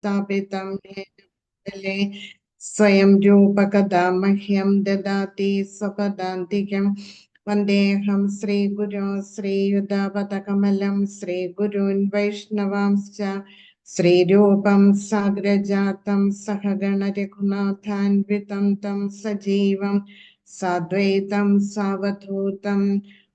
स्थापितं येन भूतले स्वयं रूपकदा मह्यं ददाति स्वपदान्तिकं वन्देऽहं श्रीगुरो श्रीयुतापदकमलं श्रीगुरून् वैष्णवांश्च श्रीरूपं साग्रजातं सहगणरघुनाथान्वितं तं सजीवं साद्वैतं सावधूतं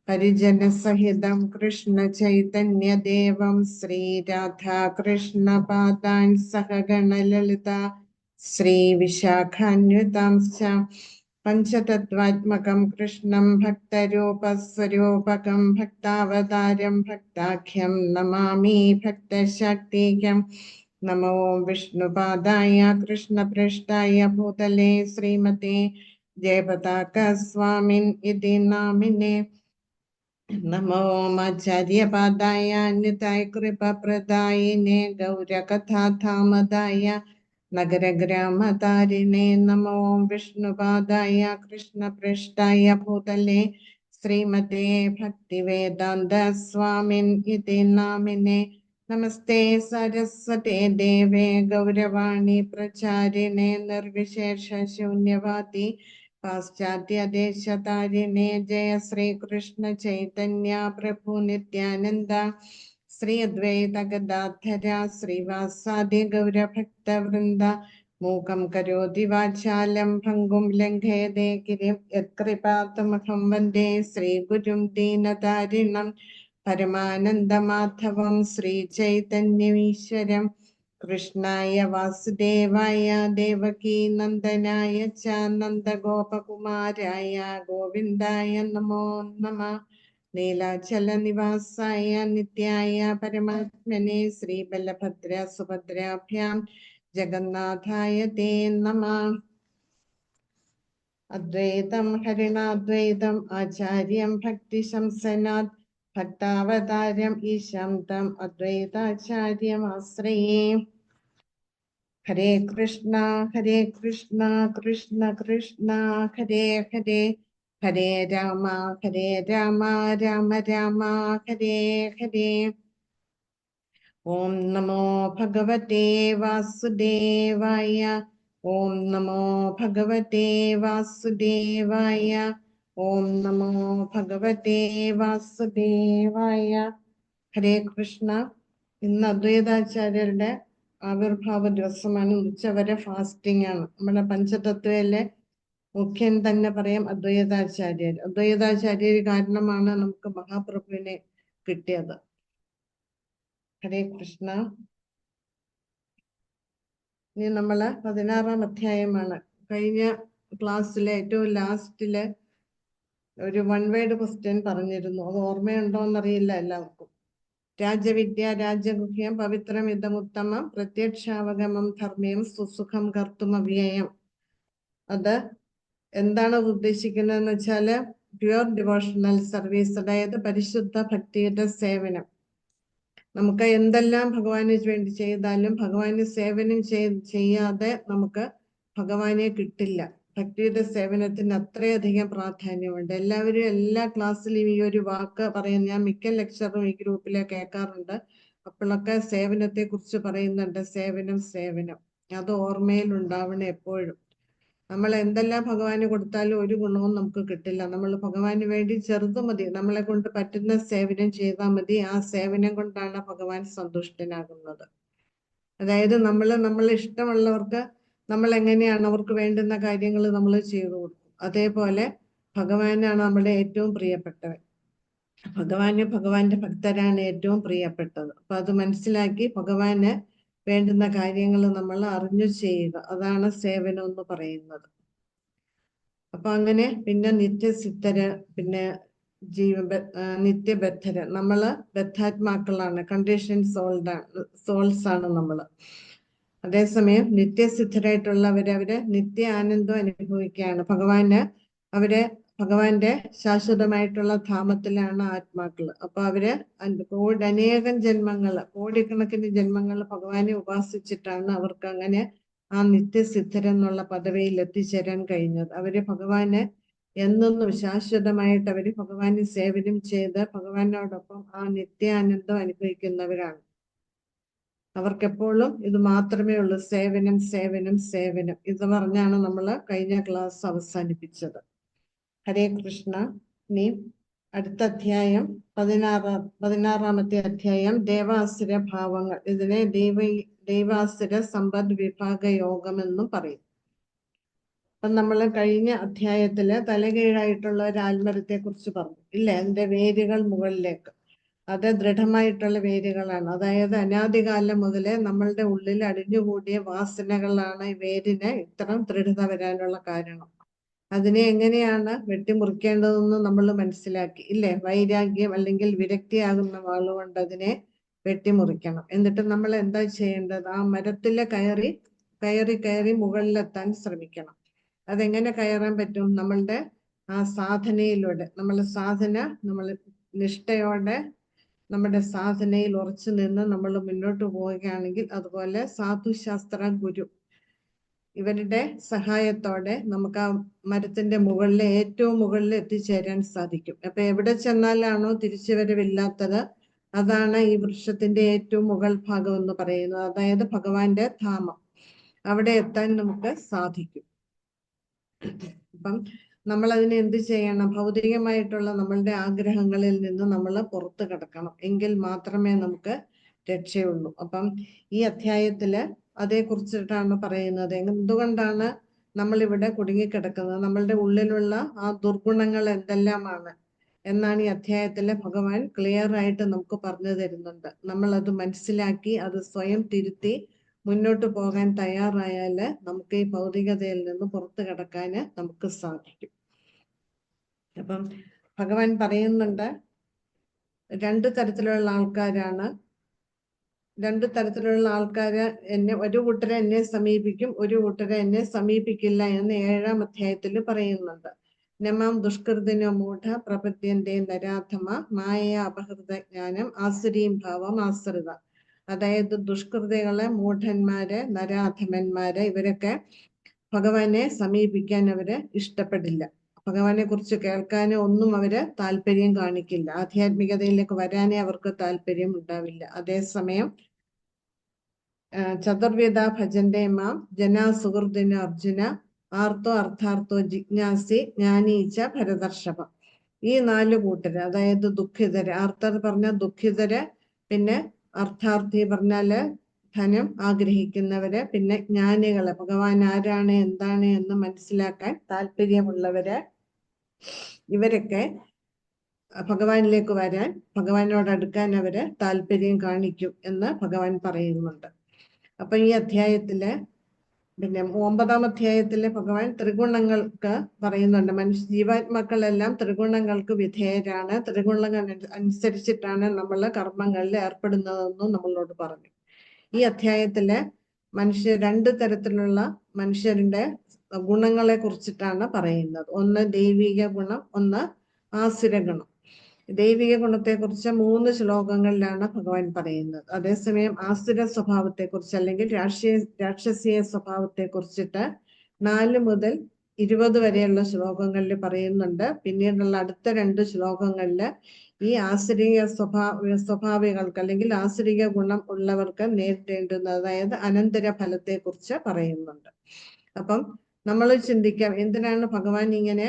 परिजनसहितं कृष्णचैतन्यदेवं श्रीराधाकृष्णपादान् सहगणललिता श्रीविशाखान्वितांश्च पञ्चतत्त्वात्मकं कृष्णं भक्तरूपस्वरूपकं भक्तावतारं भक्ताख्यं नमामि भक्तशक्तिकं नमो विष्णुपादाय कृष्णपृष्ठाय भूतले श्रीमते जयपताकस्वामिन् इति नामिने नमो आचार्यपादाय निताय कृपाप्रदायिने गौरकथाधामदाय नगरग्रामतारिणे नमो विष्णुपादाय कृष्णपृष्ठाय भूतले श्रीमते भक्तिवेदान्त स्वामिन् इति नामिने नमस्ते सरस्वते देवे गौरवाणी प्रचारिणे निर्विशेष शून्यवादी पाश्चात्यदेशतारिणे जय श्रीकृष्ण चैतन्य प्रभु नित्यानंद श्री अद्वैत गदाधर श्रीवासादि गौरभक्तवृंद मूकं करोति वाचालं भङ्गुं लङ्घयते गिरिं यत्कृपातमहं वन्दे श्रीगुरुं दीनतारिणं परमानन्दमाधवं श्रीचैतन्यमीश्वरम् कृष्णाय वासुदेवाय देवकी नंदनाय च नन्दगोपकुमाराय गोविन्दाय नमो नमः नीलाचल निवासाय नित्याय परमात्मने श्रीबलभद्र सुभद्राभ्यां जगन्नाथाय ते नमः अद्वैतं हरिणाद्वैतम् आचार्यं भक्तिशंसनात् भक्तावतारम् ईशं तम् अद्वैताचार्यमाश्रये हरे कृष्णा कृष्ण कृष्ण हरे हरे हरे राम राम राम हरे हरे ओम नमो भगवते वासुदेवाय ओम नमो भगवते वासुदेवाय ओम नमो भगवते वासुदेवाय हरे कृष्ण ഇന്ന് അദ്വൈതാചാര്യരുടെ ആവിർഭാവ ദിവസമാണ്. ഉച്ചവരെ ഫാസ്റ്റിംഗ് ആണ്. നമ്മുടെ പഞ്ചതത്വയിലെ മുഖ്യൻ തന്നെ പറയാം അദ്വൈതാചാര്യർ. അദ്വൈതാചാര്യർ കാരണമാണ് നമുക്ക് മഹാപ്രഭുവിനെ കിട്ടിയത്. ഹരേ കൃഷ്ണ. ഇനി നമ്മള് 16-ാം അധ്യായമാണ്. കഴിഞ്ഞ ക്ലാസ്സിലെ ഏറ്റവും ലാസ്റ്റില് ഒരു വൺ വേർഡ് ക്വസ്റ്റ്യൻ പറഞ്ഞിരുന്നു. അത് ഓർമ്മയുണ്ടോ എന്നറിയില്ല എല്ലാവർക്കും. രാജവിദ്യ രാജഗുഹ്യം പവിത്രം ഇതമുത്തമം പ്രത്യക്ഷാവഗമം ധർമ്മ്യം സുസുഖം കർത്തുമവ്യയം. അത് എന്താണ് ഉദ്ദേശിക്കുന്നതെന്ന് വെച്ചാല് പ്യുവർ ഡിവോഷണൽ സർവീസ്, അതായത് പരിശുദ്ധ ഭക്തിയുടെ സേവനം. നമുക്ക് എന്തെല്ലാം ഭഗവാന് വേണ്ടി ചെയ്താലും ഭഗവാന് സേവനം ചെയ്യാതെ നമുക്ക് ഭഗവാനെ കിട്ടില്ല. ഭക്തിയുടെ സേവനത്തിന് അത്രയധികം പ്രാധാന്യമുണ്ട്. എല്ലാവരും എല്ലാ ക്ലാസ്സിലും ഈ ഒരു വാക്ക് പറയും. ഞാൻ മിക്ക ലെക്ചറും ഈ ഗ്രൂപ്പിലെ കേൾക്കാറുണ്ട്. അപ്പോഴൊക്കെ സേവനത്തെ കുറിച്ച് പറയുന്നുണ്ട്. സേവനം സേവനം അത് ഓർമ്മയിൽ ഉണ്ടാവണം എപ്പോഴും. നമ്മൾ എന്തെല്ലാം ഭഗവാന് കൊടുത്താലും ഒരു ഗുണവും നമുക്ക് കിട്ടില്ല. നമ്മൾ ഭഗവാന് വേണ്ടി ചെറുതു മതി, നമ്മളെ കൊണ്ട് പറ്റുന്ന സേവനം ചെയ്താൽ മതി. ആ സേവനം കൊണ്ടാണ് ഭഗവാൻ സന്തുഷ്ടനാകുന്നത്. അതായത് നമ്മൾ ഇഷ്ടമുള്ളവർക്ക് നമ്മൾ എങ്ങനെയാണ് അവർക്ക് വേണ്ടുന്ന കാര്യങ്ങൾ നമ്മൾ ചെയ്തു കൊടുക്കും. അതേപോലെ ഭഗവാനാണ് നമ്മുടെ ഏറ്റവും പ്രിയപ്പെട്ടവൻ. ഭഗവാന്റെ ഭക്തരാണ് ഏറ്റവും പ്രിയപ്പെട്ടത്. അപ്പൊ അത് മനസ്സിലാക്കി ഭഗവാന് വേണ്ടുന്ന കാര്യങ്ങൾ നമ്മൾ അറിഞ്ഞു ചെയ്യുക, അതാണ് സേവനം എന്ന് പറയുന്നത്. അപ്പൊ അങ്ങനെ പിന്നെ നിത്യസിദ്ധര്, പിന്നെ നിത്യബദ്ധര്. നമ്മള് ബദ്ധാത്മാക്കളാണ്, കണ്ടീഷൻ സോൾസ് ആണ് നമ്മള്. അതേസമയം നിത്യസിദ്ധരായിട്ടുള്ളവര് നിത്യ ആനന്ദം അനുഭവിക്കുകയാണ്. ഭഗവാന്റെ ശാശ്വതമായിട്ടുള്ള ധാമത്തിലാണ് ആത്മാക്കള്. അപ്പൊ അവര് അനേകം ജന്മങ്ങള്, കോടിക്കണക്കിന് ജന്മങ്ങൾ ഭഗവാനെ ഉപാസിച്ചിട്ടാണ് അവർക്ക് അങ്ങനെ ആ നിത്യസിദ്ധരെന്നുള്ള പദവിയിൽ എത്തിച്ചേരാൻ കഴിഞ്ഞത്. അവര് ഭഗവാന് എന്നെന്നും ശാശ്വതമായിട്ട് അവര് ഭഗവാന് സേവനം ചെയ്ത് ഭഗവാനോടൊപ്പം ആ നിത്യാനന്ദം അനുഭവിക്കുന്നവരാണ്. അവർക്കെപ്പോഴും ഇത് മാത്രമേ ഉള്ളൂ, സേവനം സേവനം സേവനം. ഇത് പറഞ്ഞാണ് നമ്മൾ കഴിഞ്ഞ ക്ലാസ് അവസാനിപ്പിച്ചത്. ഹരേ കൃഷ്ണ. ഇനി അടുത്ത അധ്യായം 16-ാമത്തെ അധ്യായം ദേവാസുര ഭാവങ്ങൾ. ഇതിനെ ദൈവാസുര സമ്പദ് വിഭാഗ യോഗം എന്നും പറയും. അപ്പം നമ്മൾ കഴിഞ്ഞ അധ്യായത്തില് തലകീഴായിട്ടുള്ള ഒരു ആൽമരത്തെ കുറിച്ച് പറഞ്ഞു ഇല്ലേ? അതിന്റെ വേരുകൾ മുകളിലേക്ക്, അത് ദൃഢമായിട്ടുള്ള വേരുകളാണ്. അതായത് അനാദികാലം മുതലേ നമ്മളുടെ ഉള്ളിൽ അടിഞ്ഞുകൂടിയ വാസനകളാണ് ഈ വേരിന് ഇത്തരം ദൃഢത വരാനുള്ള കാരണം. അതിനെ എങ്ങനെയാണ് വെട്ടിമുറിക്കേണ്ടതെന്ന് നമ്മൾ മനസ്സിലാക്കി ഇല്ലേ? വൈരാഗ്യം അല്ലെങ്കിൽ വിരക്തിയാകുന്ന വാളുകൊണ്ട് അതിനെ വെട്ടിമുറിക്കണം. എന്നിട്ട് നമ്മൾ എന്താ ചെയ്യേണ്ടത്? ആ മരത്തില് കയറി കയറി കയറി മുകളിലെത്താൻ ശ്രമിക്കണം. അതെങ്ങനെ കയറാൻ പറ്റും? നമ്മളുടെ ആ സാധനയിലൂടെ. നമ്മൾ നിഷ്ഠയോടെ നമ്മുടെ സാധനയിൽ ഉറച്ചു നിന്ന് നമ്മൾ മുന്നോട്ട് പോവുകയാണെങ്കിൽ, അതുപോലെ സാധുശാസ്ത്ര ഗുരു ഇവരുടെ സഹായത്തോടെ നമുക്ക് ആ മരത്തിന്റെ മുകളിലെ ഏറ്റവും മുകളിൽ എത്തിച്ചേരാൻ സാധിക്കും. അപ്പൊ എവിടെ ചെന്നാലാണോ തിരിച്ചുവരവില്ലാത്തത്, അതാണ് ഈ വൃക്ഷത്തിന്റെ ഏറ്റവും മുകൾ ഭാഗം എന്ന് പറയുന്നത്. അതായത് ഭഗവാന്റെ ധാമം. അവിടെ എത്താൻ നമുക്ക് സാധിക്കും. അപ്പം നമ്മൾ അതിനെ എന്ത് ചെയ്യണം? ഭൗതികമായിട്ടുള്ള നമ്മളുടെ ആഗ്രഹങ്ങളിൽ നിന്ന് നമ്മൾ പുറത്തു കിടക്കണം. എങ്കിൽ മാത്രമേ നമുക്ക് രക്ഷയുള്ളൂ. അപ്പം ഈ അധ്യായത്തില് അതേക്കുറിച്ചിട്ടാണ് പറയുന്നത്. എന്തുകൊണ്ടാണ് നമ്മളിവിടെ കുടുങ്ങിക്കിടക്കുന്നത്, നമ്മളുടെ ഉള്ളിലുള്ള ആ ദുർഗുണങ്ങൾ എന്തെല്ലാമാണ് എന്നാണ് ഈ അധ്യായത്തില് ഭഗവാൻ ക്ലിയർ ആയിട്ട് നമുക്ക് പറഞ്ഞു തരുന്നുണ്ട്. നമ്മൾ അത് മനസ്സിലാക്കി അത് സ്വയം തിരുത്തി മുന്നോട്ട് പോകാൻ തയ്യാറായാല് നമുക്ക് ഈ ഭൗതികതയിൽ നിന്ന് പുറത്തു കടക്കാന് നമുക്ക് സാധിക്കും. അപ്പം ഭഗവാൻ പറയുന്നുണ്ട്, രണ്ടു തരത്തിലുള്ള ആൾക്കാര് ഒരു കൂട്ടരെ എന്നെ സമീപിക്കും, ഒരു കൂട്ടരെ എന്നെ സമീപിക്കില്ല എന്ന് 7-ാം അധ്യായത്തിൽ പറയുന്നുണ്ട്. നമാം ദുഷ്കൃതിനോ മൂഢ പ്രപദ്യന്റെ നരാധമ മായ അപഹൃത ജ്ഞാനം ആസുരീം ഭാവം ആശ്രിത. അതായത് ദുഷ്കൃതികളെ, മൂഢന്മാരെ, നരാധമന്മാരെ ഇവരൊക്കെ ഭഗവാനെ സമീപിക്കാൻ അവര് ഇഷ്ടപ്പെടില്ല. ഭഗവാനെ കുറിച്ച് കേൾക്കാനോ ഒന്നും അവര് താല്പര്യം കാണിക്കില്ല. ആധ്യാത്മികതയിലേക്ക് വരാനേ അവർക്ക് താല്പര്യം ഉണ്ടാവില്ല. അതേസമയം ചതുർവേദ ഭജന്റെ മാം ജനാ സുഹൃദിന അർജുന ആർത്തോ അർത്ഥാർത്ഥോ ജിജ്ഞാസി ജ്ഞാനീച്ച ഭരതർഷഭം. ഈ 4 കൂട്ടര്, അതായത് ദുഃഖിതര്, ആർത്തർ പറഞ്ഞ ദുഃഖിതര്, പിന്നെ അർത്ഥാർത്ഥി പറഞ്ഞാല് ധനം ആഗ്രഹിക്കുന്നവര്, പിന്നെ ജ്ഞാനികള്, ഭഗവാൻ ആരാണ് എന്താണ് എന്ന് മനസ്സിലാക്കാൻ താല്പര്യമുള്ളവര്, ഇവരൊക്കെ ഭഗവാനിലേക്ക് വരാൻ, ഭഗവാനോട് അടുക്കാൻ അവര് താല്പര്യം കാണിക്കും എന്ന് ഭഗവാൻ പറയുന്നുണ്ട്. അപ്പൊ ഈ അധ്യായത്തില് പിന്നെ 9-ാം അധ്യായത്തില് ഭഗവാൻ ത്രിഗുണങ്ങൾക്ക് പറയുന്നുണ്ട്. ജീവാത്മാക്കളെല്ലാം ത്രിഗുണങ്ങൾക്ക് വിധേയരാണ്. ത്രിഗുണങ്ങൾ അനുസരിച്ചിട്ടാണ് നമ്മൾ കർമ്മങ്ങളിൽ ഏർപ്പെടുന്നതെന്നും നമ്മളോട് പറഞ്ഞു. ഈ അധ്യായത്തില് 2 തരത്തിലുള്ള മനുഷ്യരുടെ ഗുണങ്ങളെ കുറിച്ചിട്ടാണ് പറയുന്നത്. ഒന്ന് ദൈവിക ഗുണം, ഒന്ന് ആസുര ഗുണം. ദൈവിക ഗുണത്തെ കുറിച്ച് 3 ശ്ലോകങ്ങളിലാണ് ഭഗവാൻ പറയുന്നത്. അതേസമയം ആസുര സ്വഭാവത്തെ കുറിച്ച് അല്ലെങ്കിൽ രാക്ഷസീയ സ്വഭാവത്തെ കുറിച്ചിട്ട് 4 മുതൽ 20 വരെയുള്ള ശ്ലോകങ്ങളിൽ പറയുന്നുണ്ട്. പിന്നീടുള്ള അടുത്ത 2 ശ്ലോകങ്ങളില് ഈ ആസുരിക സ്വഭാവികൾക്ക് അല്ലെങ്കിൽ ആസുരിക ഗുണം ഉള്ളവർക്ക് നേരിടേണ്ടുന്ന, അതായത് അനന്തര ഫലത്തെ കുറിച്ച് പറയുന്നുണ്ട്. അപ്പം നമ്മൾ ചിന്തിക്കാം, എന്തിനാണ് ഭഗവാൻ ഇങ്ങനെ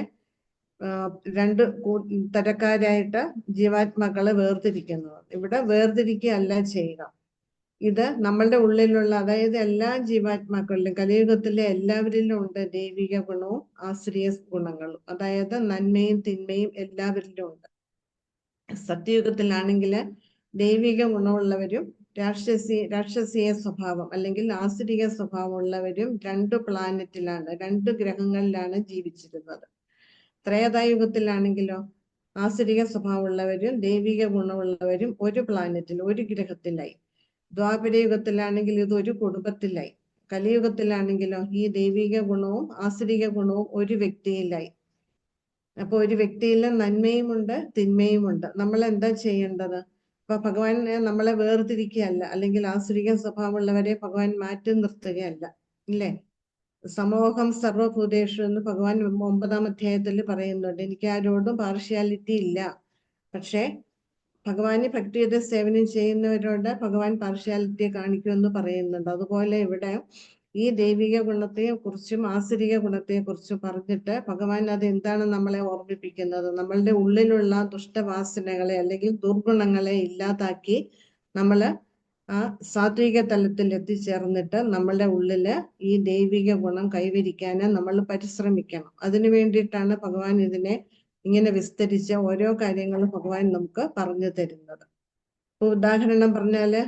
2 തരക്കാരായിട്ട് ജീവാത്മാക്കളെ വേർതിരിക്കുന്നത്? ഇവിടെ വേർതിരിക്കുകയല്ല ചെയ്യുക. ഇത് നമ്മളുടെ ഉള്ളിലുള്ള, അതായത് എല്ലാ ജീവാത്മാക്കളിലും കലിയുഗത്തിലെ എല്ലാവരിലും ഉണ്ട് ദൈവിക ഗുണവും ആസുരീയ ഗുണങ്ങളും. അതായത് നന്മയും തിന്മയും എല്ലാവരിലും ഉണ്ട്. സത്യയുഗത്തിലാണെങ്കിൽ ദൈവിക ഗുണമുള്ളവരും രാക്ഷസീയ സ്വഭാവം അല്ലെങ്കിൽ ആസുരിക സ്വഭാവമുള്ളവരും 2 പ്ലാനറ്റിലാണ്, 2 ഗ്രഹങ്ങളിലാണ് ജീവിച്ചിരുന്നത്. ത്രേതായുഗത്തിലാണെങ്കിലോ ആസുരിക സ്വഭാവമുള്ളവരും ദൈവിക ഗുണമുള്ളവരും ഒരു പ്ലാനറ്റിൽ, ഒരു ഗ്രഹത്തിലായി. ദ്വാപരയുഗത്തിലാണെങ്കിൽ ഇത് ഒരു കുടുംബത്തിലായി. കലിയുഗത്തിലാണെങ്കിലോ ഈ ദൈവിക ഗുണവും ആസുരിക ഗുണവും ഒരു വ്യക്തിയിലായി. അപ്പൊ ഒരു വ്യക്തിയിൽ നന്മയുമുണ്ട് തിന്മയുമുണ്ട്. നമ്മൾ എന്താ ചെയ്യേണ്ടത്? അപ്പൊ ഭഗവാൻ നമ്മളെ വേർതിരിക്കുകയല്ല, അല്ലെങ്കിൽ ആസുരിക സ്വഭാവമുള്ളവരെ ഭഗവാൻ മാറ്റി നിർത്തുകയല്ല, ഇല്ലേ? സമൂഹം സർവഭൂതേഷു എന്ന് ഭഗവാൻ 9-ാം അധ്യായത്തിൽ പറയുന്നുണ്ട്. എനിക്ക് ആരോടും പാർഷ്യാലിറ്റി ഇല്ല. പക്ഷെ ഭഗവാന് ഭക്തിയുടെ സേവനം ചെയ്യുന്നവരോട് ഭഗവാൻ പാർഷ്യാലിറ്റി കാണിക്കുമെന്ന് പറയുന്നുണ്ട്. അതുപോലെ ഇവിടെ ഈ ദൈവിക ഗുണത്തെ കുറിച്ചും ആസുരിക ഗുണത്തെ കുറിച്ചും പറഞ്ഞിട്ട് ഭഗവാൻ അത് എന്താണ് നമ്മളെ ഓർമ്മിപ്പിക്കുന്നത്? നമ്മളുടെ ഉള്ളിലുള്ള ദുഷ്ടവാസനകളെ അല്ലെങ്കിൽ ദുർഗുണങ്ങളെ ഇല്ലാതാക്കി നമ്മള് ആ സാത്വിക തലത്തിൽ എത്തിച്ചേർന്നിട്ട് നമ്മളുടെ ഉള്ളില് ഈ ദൈവിക ഗുണം കൈവരിക്കാന് നമ്മൾ പരിശ്രമിക്കണം. അതിനു വേണ്ടിയിട്ടാണ് ഭഗവാൻ ഇതിനെ ഇങ്ങനെ വിസ്തരിച്ച ഓരോ കാര്യങ്ങളും ഭഗവാൻ നമുക്ക് പറഞ്ഞു തരുന്നത്. ഇപ്പൊ ഉദാഹരണം പറഞ്ഞാല്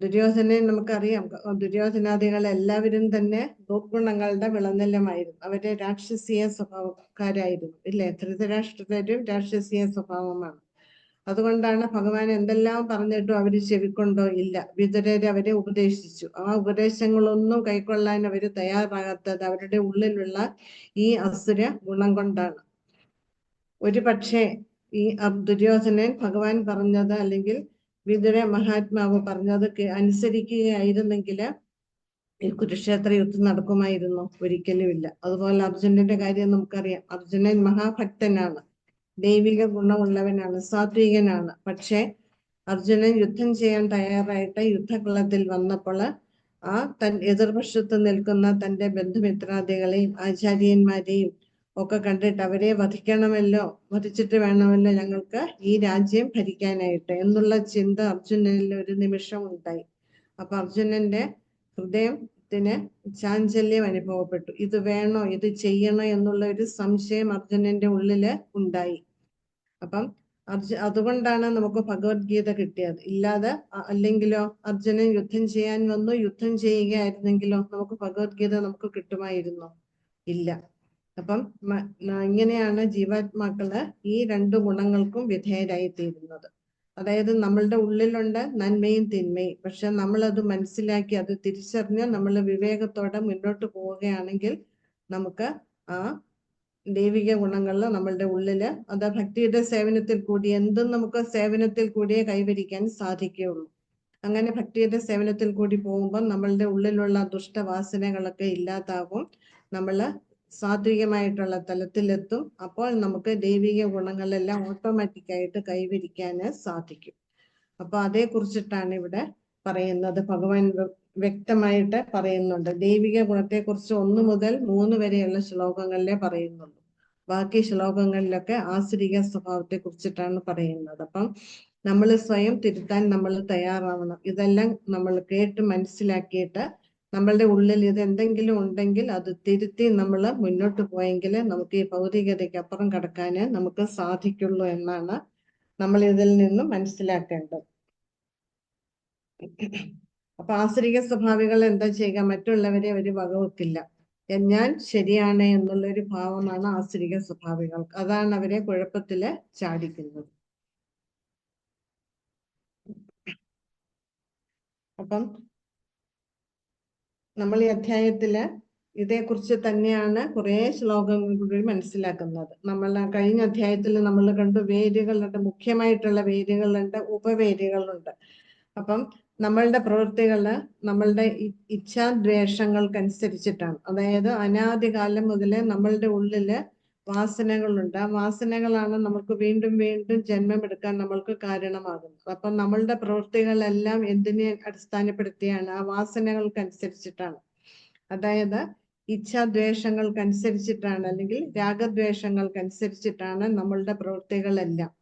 ദുര്യോധനെ നമുക്കറിയാം. ദുര്യോധനാദികൾ എല്ലാവരും തന്നെ ദുർഗുണങ്ങളുടെ വിളനിലമായിരുന്നു. അവര് രാക്ഷസീയ സ്വഭാവക്കാരായിരുന്നു ഇല്ലേ? ധൃതരാഷ്ട്രരും രാക്ഷസീയ സ്വഭാവമാണ്. അതുകൊണ്ടാണ് ഭഗവാൻ എന്തെല്ലാം പറഞ്ഞിട്ടും അവര് ചെവിക്കൊണ്ടോ ഇല്ല. വിതുരരെ അവരെ ഉപദേശിച്ചു. ആ ഉപദേശങ്ങളൊന്നും കൈക്കൊള്ളാൻ അവര് തയ്യാറാകാത്തത് അവരുടെ ഉള്ളിലുള്ള ഈ അസുര ഗുണം കൊണ്ടാണ്. ഒരു പക്ഷേ ഈ ദുര്യോധനൻ ഭഗവാൻ പറഞ്ഞത് അല്ലെങ്കിൽ വിതുര മഹാത്മാവ് പറഞ്ഞത് അനുസരിക്കുകയായിരുന്നെങ്കിൽ ഈ കുരുക്ഷേത്ര യുദ്ധം നടക്കുമായിരുന്നു? ഒരിക്കലുമില്ല. അതുപോലെ അർജുനന്റെ കാര്യം നമുക്കറിയാം. അർജുനൻ മഹാഭക്തനാണ്, ദൈവിക ഗുണമുള്ളവനാണ്, സാത്വികനാണ്. പക്ഷെ അർജുനൻ യുദ്ധം ചെയ്യാൻ തയ്യാറായിട്ട് യുദ്ധകളത്തിൽ വന്നപ്പോൾ എതിർപക്ഷത്ത് നിൽക്കുന്ന തന്റെ ബന്ധുമിത്രാദികളെയും ആചാര്യന്മാരെയും ഒക്കെ കണ്ടിട്ട് അവരെ വധിച്ചിട്ട് വേണമല്ലോ ഞങ്ങൾക്ക് ഈ രാജ്യം ഭരിക്കാനായിട്ട് എന്നുള്ള ചിന്ത അർജുനനിൽ ഒരു നിമിഷം ഉണ്ടായി. അപ്പൊ അർജുനന്റെ ഹൃദയത്തിന് ചാഞ്ചല്യം അനുഭവപ്പെട്ടു. ഇത് വേണോ, ഇത് ചെയ്യണോ എന്നുള്ള ഒരു സംശയം അർജുനന്റെ ഉള്ളില് ഉണ്ടായി. അപ്പം അതുകൊണ്ടാണ് നമുക്ക് ഭഗവത്ഗീത കിട്ടിയത്. ഇല്ലാതെ അല്ലെങ്കിലോ അർജുനൻ യുദ്ധം ചെയ്യാൻ വന്നു, യുദ്ധം ചെയ്യുകയായിരുന്നെങ്കിലോ നമുക്ക് ഭഗവത്ഗീത നമുക്ക് കിട്ടുമായിരുന്നോ? ഇല്ല. അപ്പം ഇങ്ങനെയാണ് ജീവാത്മാക്കള് ഈ രണ്ടു ഗുണങ്ങൾക്കും വിധേയരായി തീരുന്നത്. അതായത് നമ്മളുടെ ഉള്ളിലുണ്ട് നന്മയും തിന്മയും. പക്ഷെ നമ്മളത് മനസ്സിലാക്കി അത് തിരിച്ചറിഞ്ഞ് നമ്മൾ വിവേകത്തോടെ മുന്നോട്ട് പോവുകയാണെങ്കിൽ നമുക്ക് ആ ദൈവിക ഗുണങ്ങളിൽ നമ്മളുടെ ഉള്ളില് അത് ഭക്തിയുടെ സേവനത്തിൽ കൂടി എന്തും നമുക്ക് സേവനത്തിൽ കൂടിയേ കൈവരിക്കാൻ സാധിക്കുകയുള്ളൂ. അങ്ങനെ ഭക്തിയുടെ സേവനത്തിൽ കൂടി പോകുമ്പോൾ നമ്മളുടെ ഉള്ളിലുള്ള ദുഷ്ടവാസനകളൊക്കെ ഇല്ലാതാവും. നമ്മള് സാത്വികമായിട്ടുള്ള തലത്തിലെത്തും. അപ്പോൾ നമുക്ക് ദൈവിക ഗുണങ്ങളെല്ലാം ഓട്ടോമാറ്റിക്കായിട്ട് കൈവരിക്കാന് സാധിക്കും. അപ്പൊ അതേ കുറിച്ചിട്ടാണ് ഇവിടെ പറയുന്നത്. ഭഗവാൻ വ്യക്തമായിട്ട് പറയുന്നുണ്ട്. ദൈവിക ഗുണത്തെ കുറിച്ച് 1 മുതൽ 3 വരെയുള്ള ശ്ലോകങ്ങളിലേ പറയുന്നുള്ളൂ. ബാക്കി ശ്ലോകങ്ങളിലൊക്കെ ആസുരിക സ്വഭാവത്തെ കുറിച്ചിട്ടാണ് പറയുന്നത്. അപ്പം നമ്മൾ സ്വയം തിരുത്താൻ നമ്മൾ തയ്യാറാവണം. ഇതെല്ലാം നമ്മൾ കേട്ട് മനസ്സിലാക്കിയിട്ട് നമ്മളുടെ ഉള്ളിൽ ഇത് എന്തെങ്കിലും ഉണ്ടെങ്കിൽ അത് തിരുത്തി നമ്മൾ മുന്നോട്ട് പോയെങ്കിൽ നമുക്ക് ഈ ഭൗതികതയ്ക്ക് അപ്പുറം കടക്കാന് നമുക്ക് സാധിക്കുള്ളൂ എന്നാണ് നമ്മൾ ഇതിൽ നിന്നും മനസ്സിലാക്കേണ്ടത്. അപ്പൊ ആസുരിക സ്വഭാവികൾ എന്താ ചെയ്യുക? മറ്റുള്ളവരെ അവര് വകവെക്കില്ല. ഞാൻ ശരിയാണ് എന്നുള്ളൊരു ഭാവമാണ് ആസുരിക സ്വഭാവികൾക്ക്. അതാണ് അവരെ കുഴപ്പത്തില് ചാടിക്കുന്നത്. അപ്പം നമ്മൾ ഈ അധ്യായത്തില് ഇതേക്കുറിച്ച് തന്നെയാണ് കുറെ ശ്ലോകങ്ങൾ കൂടി മനസ്സിലാക്കുന്നത്. നമ്മൾ കഴിഞ്ഞ അധ്യായത്തിൽ നമ്മൾ കണ്ടു വേരുകളുണ്ട്, മുഖ്യമായിട്ടുള്ള വേരുകളുണ്ട്, ഉപവേരുകളുണ്ട്. അപ്പം നമ്മളുടെ പ്രവൃത്തികള് നമ്മളുടെ ഇച്ഛാദ്വേഷങ്ങൾക്കനുസരിച്ചിട്ടാണ്. അതായത് അനാദികാലം മുതലേ നമ്മളുടെ ഉള്ളില് വാസനകളുണ്ട്. ആ വാസനകളാണ് നമുക്ക് വീണ്ടും വീണ്ടും ജന്മമെടുക്കാൻ നമ്മൾക്ക് കാരണമാകുന്നത്. അപ്പം നമ്മളുടെ പ്രവൃത്തികളെല്ലാം എന്തിനെ അടിസ്ഥാനപ്പെടുത്തിയാണ്? ആ വാസനകൾക്കനുസരിച്ചിട്ടാണ്. അതായത് ഇച്ഛാദ്വേഷങ്ങൾക്കനുസരിച്ചിട്ടാണ് അല്ലെങ്കിൽ രാഗദ്വേഷങ്ങൾക്കനുസരിച്ചിട്ടാണ് നമ്മളുടെ പ്രവൃത്തികളെല്ലാം.